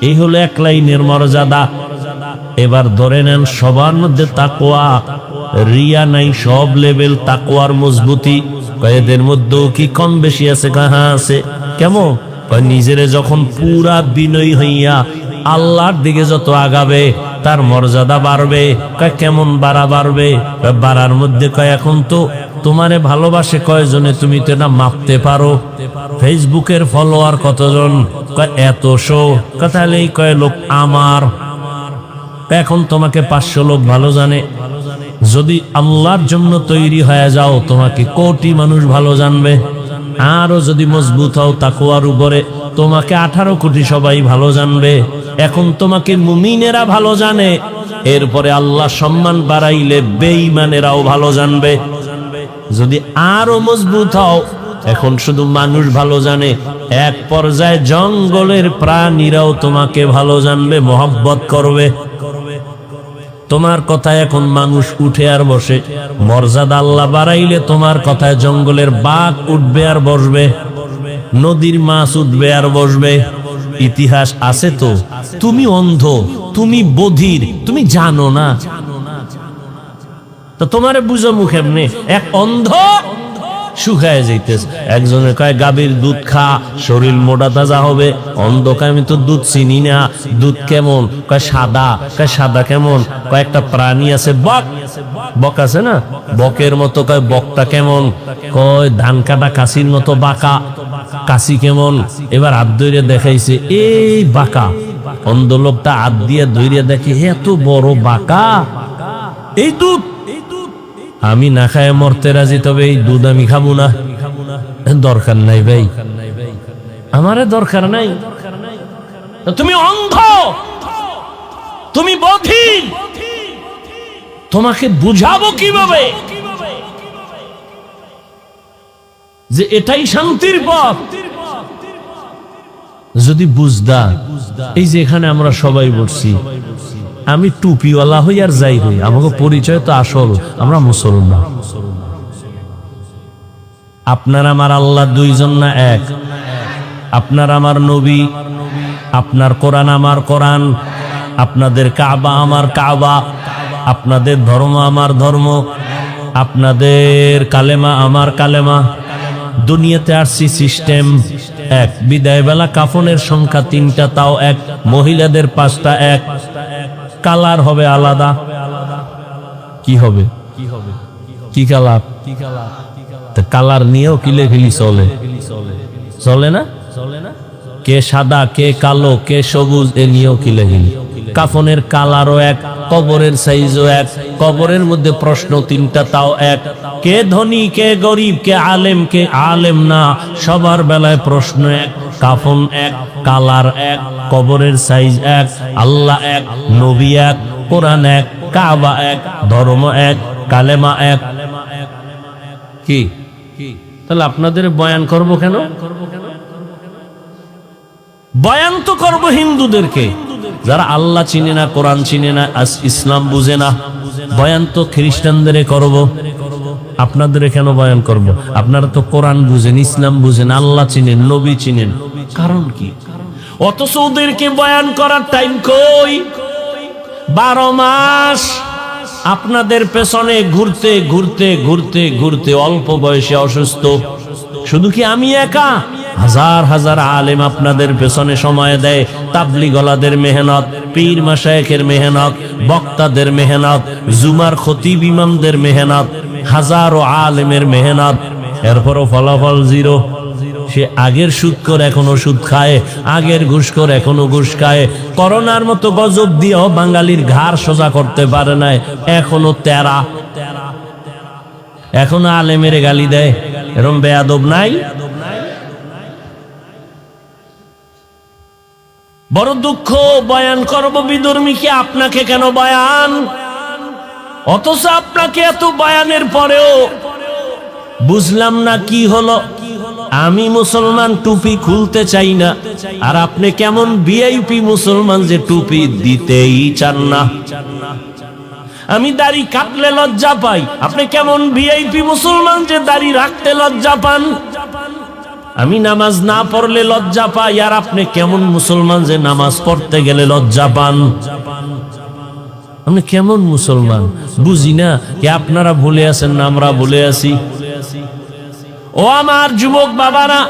এই হলো এক লাইনের মর্যাদা। এবার ধরে নেন সবার মধ্যে তাকওয়া, রিয়া নাই, সব লেভেল তাকওয়ার মজবুতি। এদের মধ্যেও কি কম বেশি আছে? কাহা আছে। কেমন? নিজেরে যখন পুরা বিনয়ী হইয়া আল্লাহর দিকে যত আগাবে তার মর্যাদা বাড়বে। কেমন বাড়বে? বাড়ার মধ্যে কয় এখন তো তোমারে ভালোবাসে কয়জনে তুমি তো না মাপতে পারো। ফেসবুকের ফলোয়ার কতজন? কয় এতশো। তাহলে কয় লোক আমার। এখন তোমাকে 500 লোক ভালো জানে। যদি আল্লাহর জন্য তৈরি হয়ে যাও তোমাকে কোটি মানুষ ভালো জানবে। আরো যদি মজবুত হও তাকওয়ার উপরে, তোমাকে 18 কোটি সবাই ভালো জানবে। এখন তোমাকে মুমিনেরা ভালো জানে, এরপরে আল্লাহ সম্মান বাড়াইলে বেঈমানেরাও ভালো জানবে। যদি আরো মজবুত হও, এখন শুধু মানুষ ভালো জানে, এক পর্যায়ে জঙ্গলের প্রাণীরাও তোমাকে ভালো জানবে, মহব্বত করবে। তোমার কথায় এখন মানুষ উঠে আর বসে। মর্যাদা আল্লাহ বাড়াইলে তোমার কথায় জঙ্গলের বাঘ উঠবে আর বসবে, নদীর মাছ উঠবে আর বসবে। ইতিহাস আছে তো। তুমি অন্ধ, তুমি বধির, তুমি জানো না, তো তোমারে বুঝো মুখে এমনি। এক অন্ধ শুকায় যাইতেছে, একজনে কয় গাভীর দুধ খা, শরীর মোটা তাজা হবে। অন্ধ কয় আমি তো দুধ চিনি না, দুধ কেমন? কয় সাদা। কয় সাদা কেমন? কয়েকটা প্রাণী আছে, বক। বক আছে না, বকের মতো। কয় বকটা কেমন? কয় ধান কাটা কাশির মতো বাঁকা। কাশি কেমন? এবার হাত ধরে দেখাইছে, এই বাঁকা। অন্ধ লোকটা হাত দিয়ে ধরে দেখে এত বড় বাঁকা। এই দুধ আমি না খায় মরতে রাজি, তবে এই দুধ আমি খাবো না। দরকার নাই ভাই, আমারে দরকার নাই। তুমি অন্ধ, তুমি বধির, তোমাকে বুঝাবো কিভাবে যে এটাই শান্তির পথ? যদি বুঝদা, এই যে এখানে আমরা সবাই বসছি, আমি টুপিওয়ালা হই আর যাই হই, আমাকে পরিচয় তো আসল, আমরা মুসলমান। আপনার আমার আল্লাহ দুইজন না এক? আপনার আমার নবী, আপনার কোরআন আমার কোরআন, আপনাদের কাবা আমার কাবা, আপনাদের ধর্ম আমার ধর্ম, আপনাদের কালেমা আমার কালেমা। দুনিয়াতে আসছি সিস্টেম এক, বিদায় বেলা কাফনের সংখ্যা 3টা, তাও এক, মহিলাদের 5টা এক, কালার হবে আলাদা। কি হবে? কি কালার? কালার নিয়েও কিলেখিলি চলে, চলে না? কে সাদা, কে কালো, কে সবুজ, এ নিয়েও কিলেখিলি। কাফনের কালারও এক, কবরের সাইজও এক, কবরের মধ্যে প্রশ্ন 3টা, তাও এক। কে ধনী, কে গরিব, কে আলেম, কে আলেম না, সবার বেলায় প্রশ্ন এক, কাফন এক, কালার এক, কবরের সাইজ এক, আল্লাহ এক, নবী এক, কোরআন এক, কাবা এক, ধর্ম এক, কালেমা এক। কি তাহলে আপনাদের বয়ান করব কেন? বয়ান তো করব হিন্দুদেরকে, যারা আল্লাহ চিনে না, কোরআন চিনে না, ইসলাম বুঝে না। বয়ান তো খ্রিস্টানদের করব, আপনাদের কেন বয়ান করব? আপনারা তো কোরআন বুঝেন, ইসলাম বুঝেন, আল্লাহ চিনেন, নবী চিনেন, কারণ কি? অথচ ওদেরকে বয়ান করার টাইম কই? 12 মাস আপনাদের পেছনে ঘুরতে ঘুরতে ঘুরতে ঘুরতে অল্প বয়সে অসুস্থ। শুধু কি আমি একা? হাজার হাজার আলেম আপনাদের পেছনে সময় দেয়। তাবলিগলাদের মেহনত, পীর মাশায়েখের মেহনত, বক্তাদের মেহনত, জুমার খতিব ইমামদের মেহনত, হাজারো আলেমের মেহনত, এরপরও ফলাফল জিরো। সে আগের সুদখোর এখনো সুদ খায়, আগের ঘুষখোর এখনো ঘুষ খায়। করোনার মতো গজব দিয়েও বাঙালির ঘাড় সোজা করতে পারে নাই, এখনো তেরা, এখনো আলেমের গালি দেয়। এরম বেয়াদব নাই? বড় দুঃখ। বয়ান করব বিধর্মীকে, আপনাকে কেন বয়ান? অথচ আপনাকে এত বয়ানের পরেও বুঝলাম না কি হলো। আমি মুসলমান, টুপি খুলতে চাই না, আর আপনি কেমন ভিআইপি মুসলমান যে টুপি দিতেই চান না। আমি দাড়ি কাটলে লজ্জা পাই, আপনি কেমন ভিআইপি মুসলমান যে দাড়ি রাখতে লজ্জা পান। আমি নামাজ না পড়লে লজ্জা পাই, আর আপনি কেমন মুসলমান যে নামাজ পড়তে গেলে লজ্জা পান। আপনি কেমন মুসলমান বুঝি না কি? আপনারা ভুলে আছেন না আমরা ভুলে আছি? ও আমার যুবক বাবারা,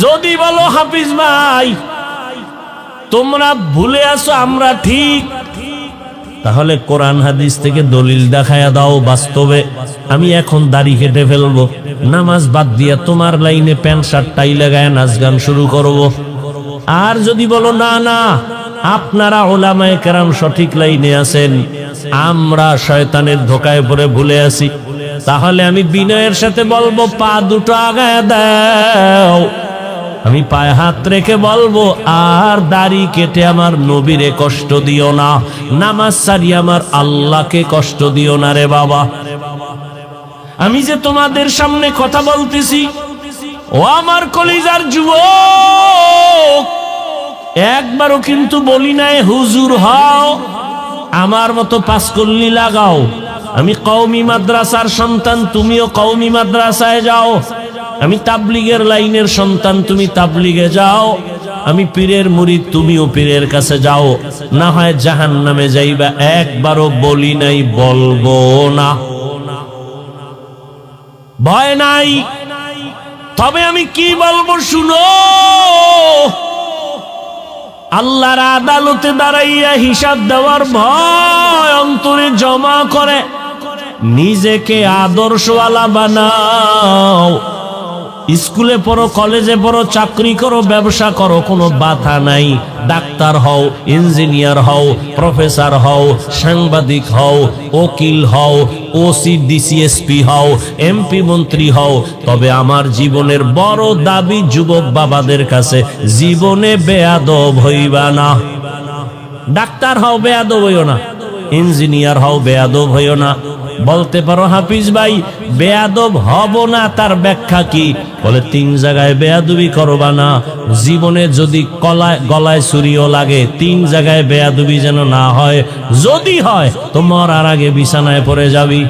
যদি বলো হাফিজ ভাই তোমরা ভুলে আছো আমরা ঠিক, তাহলে কোরআন হাদিস থেকে দলিল দেখায়া দাও বাস্তবে। আমি এখন দাড়ি কেটে ফেলবো, নামাজ বাদ দিয়া তোমার লাইনে প্যান্ট শার্ট টাই লাগায় নাচ গান শুরু করব। আর যদি বলো না না আপনারা উলামায়ে কেরাম সঠিক লাইনে আছেন, আমরা শয়তানের ধোকায় পড়ে ভুলে আছি, তাহলে আমি বিনয়ের সাথে বলবো পা দুটো আগায় দাও। আমি পায়ে হাত রেখে বলবো, আর দাড়ি কেটে আমার নবীরে কষ্ট দিও না, নামাজ সারি আমার আল্লাহকে কষ্ট দিও না রে বাবা। আমি যে তোমাদের সামনে কথা বলতেছি, ও আমার কলিজার যুবক, একবারও কিন্তু বলি নাই হুজুর হও, আমার মতো পাঁচকল্লি লাগাও। আমি কওমি মাদ্রাসার সন্তান, তুমিও কওমি মাদ্রাসায় যাও। আমি তাবলিগের লাইনের সন্তান, তুমি তাবলিগে যাও। আমি পীরের মুরিদ, তুমিও পীরের কাছে যাও। না হয় জাহান্নামে যাইবা। একবারও বলি নাই, বলবো না, ভয় নাই। তবে আমি কি বলবো শুনো। আল্লাহর আদালতে দাঁড়াইয়া হিসাব দেওয়ার ভয় অন্তরে জমা করে নিজেকে আদর্শওয়ালা বানাও। স্কুলে পড়ো, কলেজে পড়ো, চাকরি করো, ব্যবসা করো, কোনো বাধা নাই। ডাক্তার হও, ইঞ্জিনিয়ার হও, প্রফেসর হও, সাংবাদিক হও, উকিল হও, ওসি ডিসিএসপি হও, এমপি মন্ত্রী হও। তবে আমার জীবনের বড় দাবি যুবক বাবাদের কাছে, জীবনে বেয়াদব হইবা না। ডাক্তার হও, বেয়াদব হইও না। ইঞ্জিনিয়ার হও, বেয়াদব হইও না। বলতে পারো হাফিজ ভাই বেয়াদব হব না, তার ব্যাখ্যা কি? বলে 3 জায়গায় বেয়াদবি করবা না। জীবনে যদি গলায় ছুরিও লাগে, 3 জায়গায় বেয়াদবি যেন না হয়। যদি হয় তো মরার আগে বিছানায় পড়ে যাবি।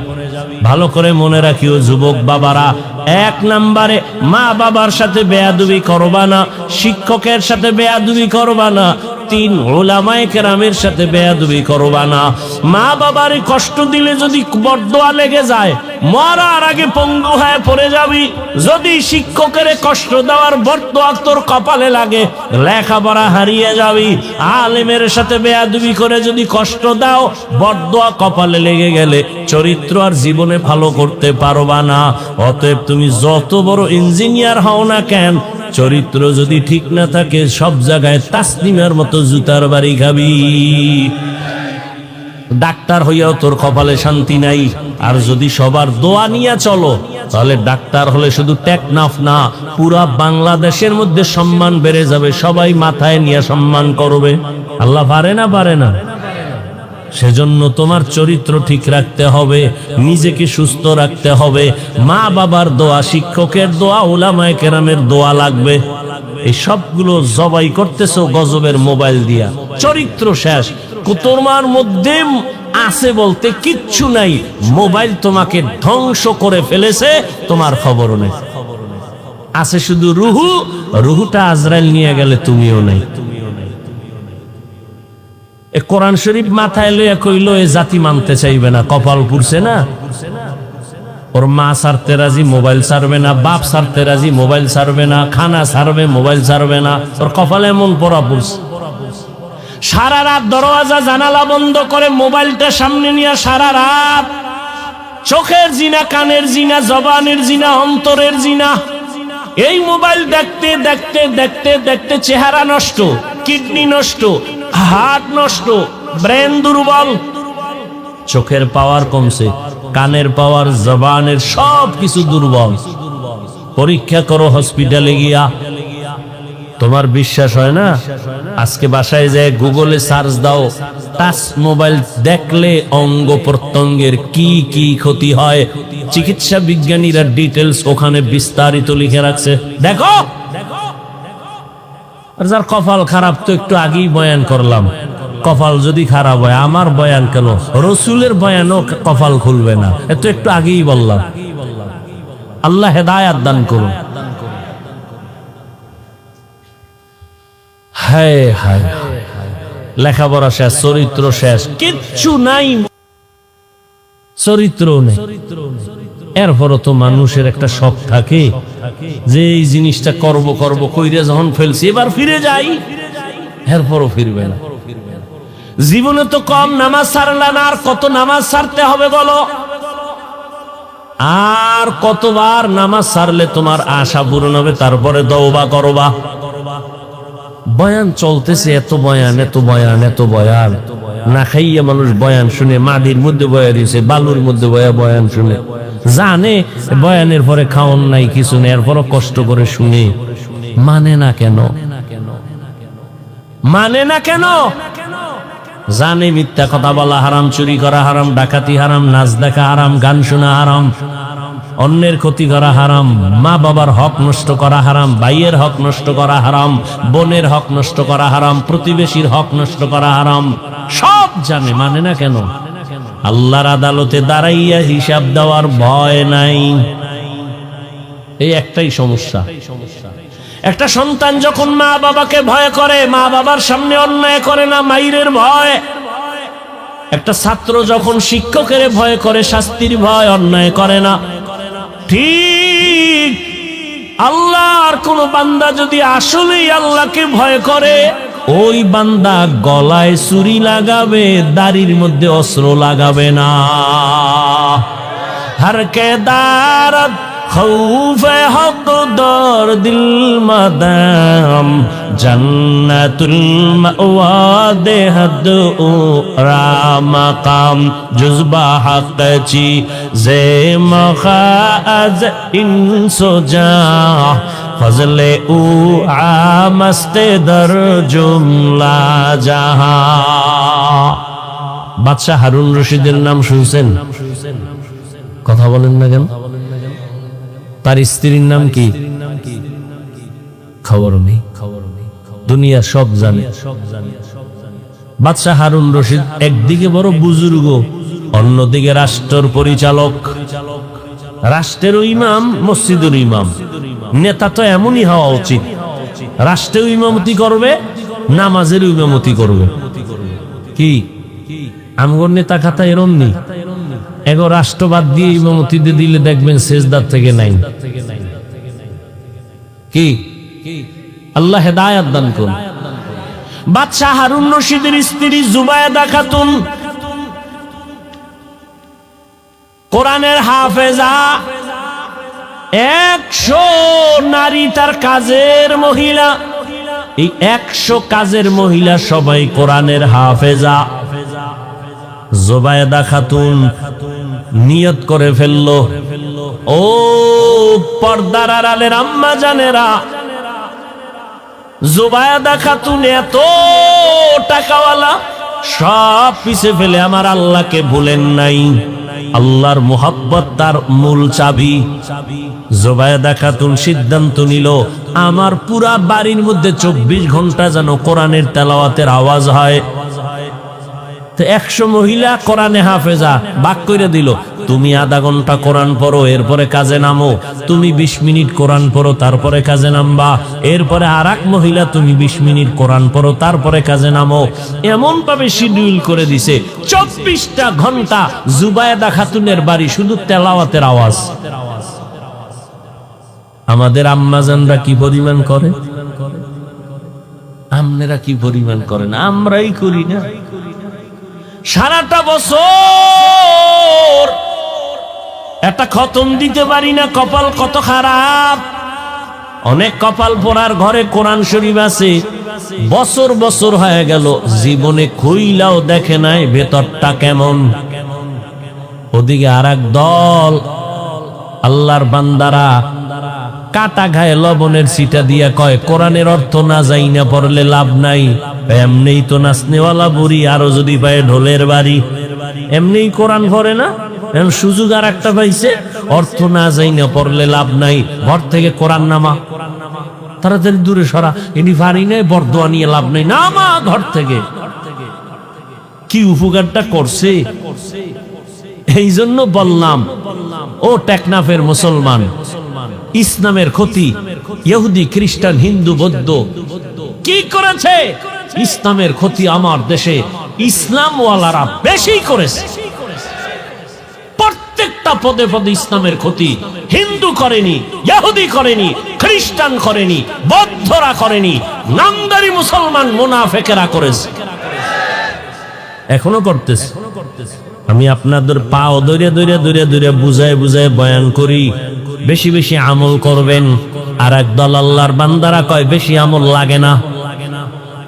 ভালো করে মনে রাখিও যুবক বাবারা, 1 নম্বরে মা বাবার সাথে বেয়াদবি করবা না, শিক্ষকের সাথে বেয়াদবি করবা না, তিন, উলামায়ে কেরামের সাথে বেয়াদবি করবা না। মা বাবার কষ্ট দিলে যদি বরদোয়া লেগে যায়, মরার আগে পঙ্গু হয়ে পড়ে যাবি। যদি শিক্ষকের কষ্ট দেওয়ার বরদোয়া তোর কপালে লাগে, লেখাপড়া হারিয়ে যাবি। আলেমের সাথে বেয়াদবি করে যদি কষ্ট দাও, বরদোয়া কপালে লেগে গেলে চরিত্র আর জীবনে ভালো করতে পারবা না। অতএব তুমি যত বড় ইঞ্জিনিয়ার হও না কেন, চরিত্র যদি ঠিক না থাকে, সব জায়গায় তাসলিমের মতো জুতার বাড়ি খাবি। ডাক্তার হইয়াও তোর কপালে শান্তি নাই। আর যদি সবার দোয়া নিয়ে চলো, তাহলে ডাক্তার হলে শুধু টেকনাফ না, পুরা বাংলাদেশের মধ্যে সম্মান বেড়ে যাবে। সবাই মাথায় নিয়ে সম্মান করবে। আল্লাহ পারে না? পারে না? সেজন্য তোমার চরিত্র ঠিক রাখতে হবে, নিজেকে সুস্থ রাখতে হবে। মা বাবার দোয়া, শিক্ষকের দোয়া, উলামায়ে কেরামের দোয়া লাগবে। এই সবগুলো জবাই করতেছো গজবের মোবাইল দিয়া। চরিত্র শেষ। তোমার মধ্যে আছে বলতে কিচ্ছু নাই। মোবাইল তোমাকে ধ্বংস করে ফেলেছে, তোমার খবরও নেই। আছে শুধু রুহু। রুহুটা আজরাইল নিয়ে গেলে তুমিও নাই। কোরআন শরীফ মাথায় লইয়া কইল এ জাতি মানতে চাইবে না, কপাল পুড়ছে না। ওর মা ছাড়তে রাজি, মোবাইল ছাড়বে না। বাপ ছাড়তে রাজি, মোবাইল ছাড়বে না। খানা ছাড়বে, মোবাইল ছাড়বে না। ওর কপালে এমন পড়া পুড়ছে। সারা রাত দরওয়াজা জানালা বন্ধ করে মোবাইলটা সামনে নিয়ে সারা রাত চোখের জিনা, কানের জিনা, জবানের জিনা, অন্তরের জিনা। এই মোবাইল দেখতে দেখতে দেখতে দেখতে চেহারা নষ্ট, কিডনি নষ্ট, হার্ট নষ্ট, ব্রেন দুর্বল। চোখের পাওয়ার কমছে, কানের পাওয়ার, জবানের সব কিছু দুর্বল। পরীক্ষা করো হসপিটালে গিয়া। তোমার বিশ্বাস হয় না? আজকে বাসায় যায় গুগলে সার্চ দাও, টাচ মোবাইল দেখলে অঙ্গ প্রত্যঙ্গের কি কি ক্ষতি হয়, চিকিৎসা বিজ্ঞানীরা ডিটেলস ওখানে বিস্তারিত লিখে রাখছে। দেখো। আর যার কপাল খারাপ, তো একটু আগেই বয়ান করলাম, কপাল যদি খারাপ হয়, আমার বয়ান কেন, রসুলের বয়ানও কপাল খুলবে না, এত একটু আগেই বললাম। আল্লাহ হেদায়াত দান করুন। হায় হায়, লেখাপড়া শেষ, চরিত্র শেষ, কিচ্ছু নাই, চরিত্র নেই। এরপরও তো মানুষের একটা শখ থাকে যে এই জিনিসটা করব করব কইরে যখন ফেলছি এবার ফিরে যাই, এরপরও ফিরবে না। জীবনে তো কম নামাজ ছাড়লা না, আর কত নামাজ ছাড়তে হবে বলো? আর কতবার নামাজ ছাড়লে তোমার আশা পূরণ হবে? তারপরে তওবা করবা। বয়ান চলতেছে, এত বয়ান, এত বয়ান, এত বয়ান। না খাইয়া মানুষ বয়ান শুনে, মাটির মধ্যে বয়া দিয়েছে, বালুর মধ্যে বয়ান শুনে, জানে বয়ানের পরে খাওন নাই, কিছু নেই, এরপরও কষ্ট করে শুনে। মানে না কেন? মানে না কেন? জানে মিথ্যা কথা বলা হারাম, চুরি করা হারাম, ডাকাতি হারাম, নাচ দেখা হারাম, গান শোনা হারাম, অন্যের ক্ষতি করা হারাম, মা বাবার হক নষ্ট করা হারাম, ভাইয়ের হক নষ্ট করা হারাম, বোনের হক নষ্ট করা হারাম, প্রতিবেশীর হক নষ্ট করা হারাম। সব জানে, মানে না কেন? আল্লাহর আদালতে দাঁড়াইয়া হিসাব দেওয়ার ভয় নাই। এই একটাই সমস্যা। একটা সন্তান যখন মা বাবাকে ভয় করে, মা বাবার সামনে অন্যায় করে না, মাইরের ভয়। একটা ছাত্র যখন শিক্ষকের ভয় করে, শাস্তির ভয়, অন্যায় করে না। ঠিক আল্লাহর কোন বান্দা যদি আসলেই আল্লাহকে ভয় করে, ওই বান্দা গলায় ছুরি লাগাবে, দাড়ির মধ্যে অস্ত্র লাগাবে না। হর কে দারত খৌফে হক দর দিল মাদাম, জন্নতুল মাওয়া দেহদ রামাকাম, জুজবা হক চি জে মখাজ ইনসোজা, ফজলে উ আমস্তে দর জুমলা জাহা। বাদশাহ হারুন রশিদের নাম শুনছেন? কথা বলেন না কেন? তার স্ত্রীর নাম কি? খবর নেই। দুনিয়া সব জানে। বাদশাহ হারুন রশিদ একদিকে বড় বুজুর্গ, অন্যদিকে রাষ্ট্রের পরিচালক, রাষ্ট্রেরও ইমাম, মসজিদের ইমাম। নেতা তো এমনই হওয়া উচিত, রাষ্ট্রেও ইমামতি করবে, নামাজের ইমামতি করব কি আমগর নেতা খাতা এরম নেই এগো রাষ্ট্রবাদ দিয়ে ইমামতি দিলে দেখবেন সেজদার থেকে নাই কি আল্লাহ হেদায়েত দান করুন। বাদশাহ হারুন রশিদের স্ত্রী জুবায়েদা খাতুন কোরআনের হাফেজা, 100 নারী তার কাজের মহিলা, এই 100 কাজের মহিলা সবাই কোরআনের হাফেজা। জুবায়েদা খাতুন নিয়ত করে ফেললো, ও পর্দার আড়ালের আম্মা জানেরা, জুবায়েদা খাতুন এত টাকাওয়ালা, সব পিছে ফেলে আমার আল্লাহকে ভুলেন নাই। আল্লাহর মুহাব্বত তার মূল চাবি। জুবায়েদা খাতুন সিদ্ধান্ত নিল, আমার পুরা বাড়ির মধ্যে 24 ঘন্টা যেন কোরআনের তেলাওয়াতের আওয়াজ হয়। 100 মহিলা কোরআনে হাফেজা বাক করে দিল, তুমি আধা ঘন্টা কোরআন পড়ো, এরপরে কাজে নামো। তুমি 20 মিনিট কোরআন পড়ো, তারপরে কাজে নামবা। এরপরে আরেক মহিলা, তুমি 20 মিনিট কোরআন পড়ো, তারপরে কাজে নামো। এমন ভাবে শিডিউল করে দিছে, 24টা ঘন্টা জুবায়েদা খাতুনের বাড়ি শুধু তেলাওয়াতের আওয়াজ। আমাদের আম্মাজানরা কি পরিমাণ করে, আপনারা কি পরিমাণ করেন, আমরাই করি না। সারাটা বছর একটা খতম দিতে পারি না, কপাল কত খারাপ। অনেক কপাল পোড়ার ঘরে কোরআন শরীফ আছে, বছর বছর হয়ে গেল, জীবনে খুইলাও দেখে নাই ভেতরটা কেমন। ওদিকে আরেক দল আল্লাহর বান্দারা কাটা গায়ে লবণের ছিটা দিয়া কয়, কোরআনের অর্থ না যাই না পড়লে লাভ নাই। এমনিই তো নাচনেওয়ালা বুড়ি, আরো যদি পায় ঢোলের বাড়ি। এমনিই কোরআন পড়ে না, সুযোগ আর একটা পাইছে, অর্থ না যাই না পড়লে লাভ নাই, ঘর থেকে কোরআন নামা, তাড়াতাড়ি দূরে সরা, এনি পারি নাই, বরদোয়া নিয়ে লাভ নাই, নামা ঘর থেকে। কি উপকারটা করছে। এই জন্য বললাম, ও টেকনাফের মুসলমান, ইসলামের ক্ষতি ইহুদি খ্রিস্টান হিন্দু বৌদ্ধ কি করেছে? ইসলামের ক্ষতি আমার দেশে ইসলামওয়ালারা বেশি করেছে। প্রত্যেকটা পদে পদে ইসলামের ক্ষতি হিন্দু করেনি, ইহুদি করেনি, খ্রিস্টান করেনি, বৌদ্ধরা করেনি, নামদারি মুসলমান মুনাফিকেরা করেছে, এখনো করতেছে। আমি আপনাদের পাও ধরে ধরে ধরে ধরে বুঝায় বুঝায় বয়ান করি, বেশি বেশি আমল করবেন। আর একদল আল্লাহর বান্দারা কয় বেশি আমল লাগে না।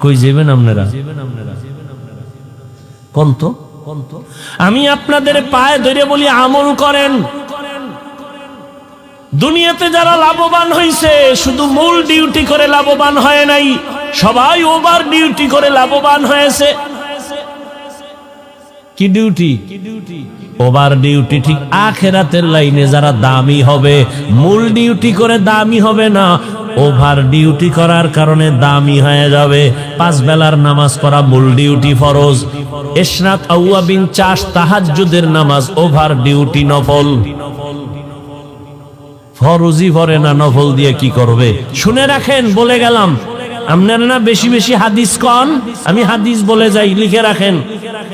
কই যাবেন আপনারা? কোনতো আমি আপনাদের পায়ে ধরে বলি আমল করেন। দুনিয়াতে যারা লাভবান হয়েছে শুধু মূল ডিউটি করে লাভবান হয় নাই, সবাই ওভার ডিউটি করে লাভবান হয়েছে। কি ডিউটি? Over duty. ঠিক আখিরাতের লাইনে যারা দামি হবে, মূল ডিউটি করে দামি হবে না, ওভার ডিউটি করার কারণে দামি হয়ে যাবে। 5 বেলার নামাজ পড়া মূল ডিউটি ফরজ, ইশরাক আওয়াবিন চাষ তাহাজ্জুদের নামাজ ওভার ডিউটি নফল। ফরজই পড়ে না, নফল দিয়ে কি করবে? শুনে রাখেন, বলে গেলাম, আপনারা না বেশি বেশি হাদিস কন, আমি হাদিস বলে যাই, লিখে রাখেন।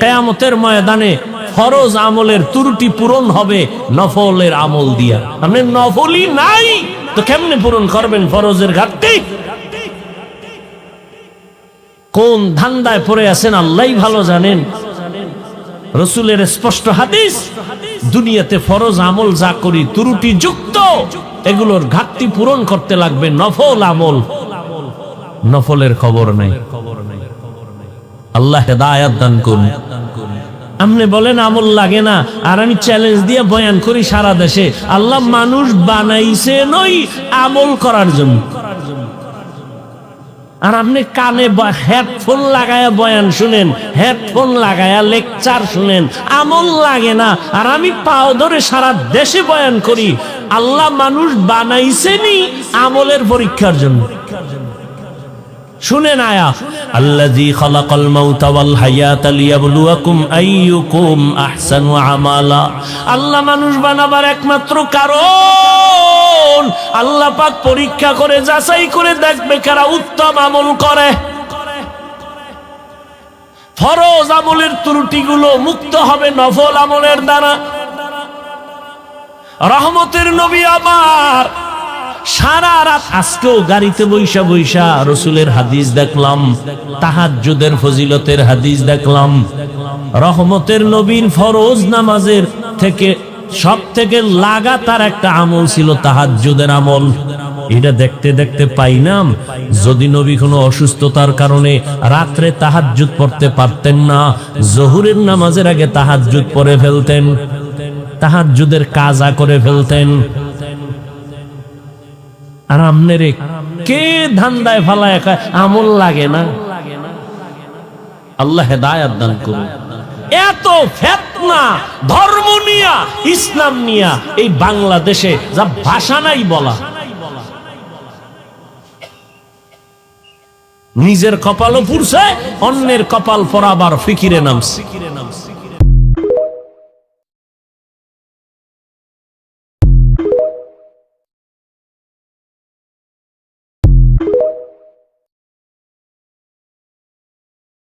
কিয়ামতের ময়দানে ফরজ আমলের ত্রুটি পূরণ হবে নফলের আমল দিয়া। আপনি নফলই নাই তো কেমনে পূরণ করবেন ফরজের ঘাটতি? কোন ধান্দায় পড়ে আছেন আল্লাহই ভালো জানেন। রাসূলের স্পষ্ট হাদিস, দুনিয়াতে ফরজ আমল যা করি ত্রুটি যুক্ত, এগুলোর ঘাটতি পূরণ করতে লাগবে নফল আমল। নফলের খবর নাই। আল্লাহ হেদায়েত দান করুন। আপনি বলেন আমল লাগে না, আর আমি চ্যালেঞ্জ দিয়ে বয়ান করি সারা দেশে, আল্লাহ মানুষ বানাইছে নই আমল করার জন্য। আর আপনি কানে হেডফোন লাগায়া বয়ান শুনেন, হেডফোন লাগায়া লেকচার শুনেন, আমল লাগে না। আর আমি পাও ধরে সারা দেশে বয়ান করি, আল্লাহ মানুষ বানাইছেনি আমলের পরীক্ষার জন্য। শুনেন আয়া, আল্লাযী খালাকাল মাউতা ওয়াল হায়াতা লিয়াবলুয়াকুম আইয়ুকুম আহসানু আমালা। আল্লাহ মানুষ বানাবার একমাত্র কারণ, আল্লাহ পাক পরীক্ষা করে যাচাই করে দেখবে কারা উত্তম আমল করে। ফরজ আমলের ত্রুটিগুলো মুক্ত হবে নফল আমলের দ্বারা। রহমতের নবী আবার সারা রাত, আজকেও গাড়িতে বৈশা বৈশা রসুলের হাদিস দেখলাম, তাহাজ্জুদের ফজিলতের হাদিস দেখলাম। রহমতের নবীর ফরজ নামাজের থেকে সব থেকে লাগাতার একটা আমল ছিল তাহাজ্জুদের আমল। এটা দেখতে দেখতে পাইলাম যদি নবী কোনো অসুস্থতার কারণে রাত্রে তাহাজ্জুদ পড়তে পারতেন না, জোহরের নামাজের আগে তাহাজ্জুদ পড়ে ফেলতেন, তাহাজ্জুদের কাজা করে ফেলতেন। আর আমনেরে কে ধান্দায় ফালায় খায়, আমল লাগে না। আল্লাহ হেদায়েত দান করুন। এত ফিতনা ধর্ম নিয়া, ইসলাম নিয়া এই বাংলাদেশে যা ভাষা নাই বলা। নিজের কপালও পুড়ছে, অন্যের কপাল পরাবার ফিকিরে নামছে।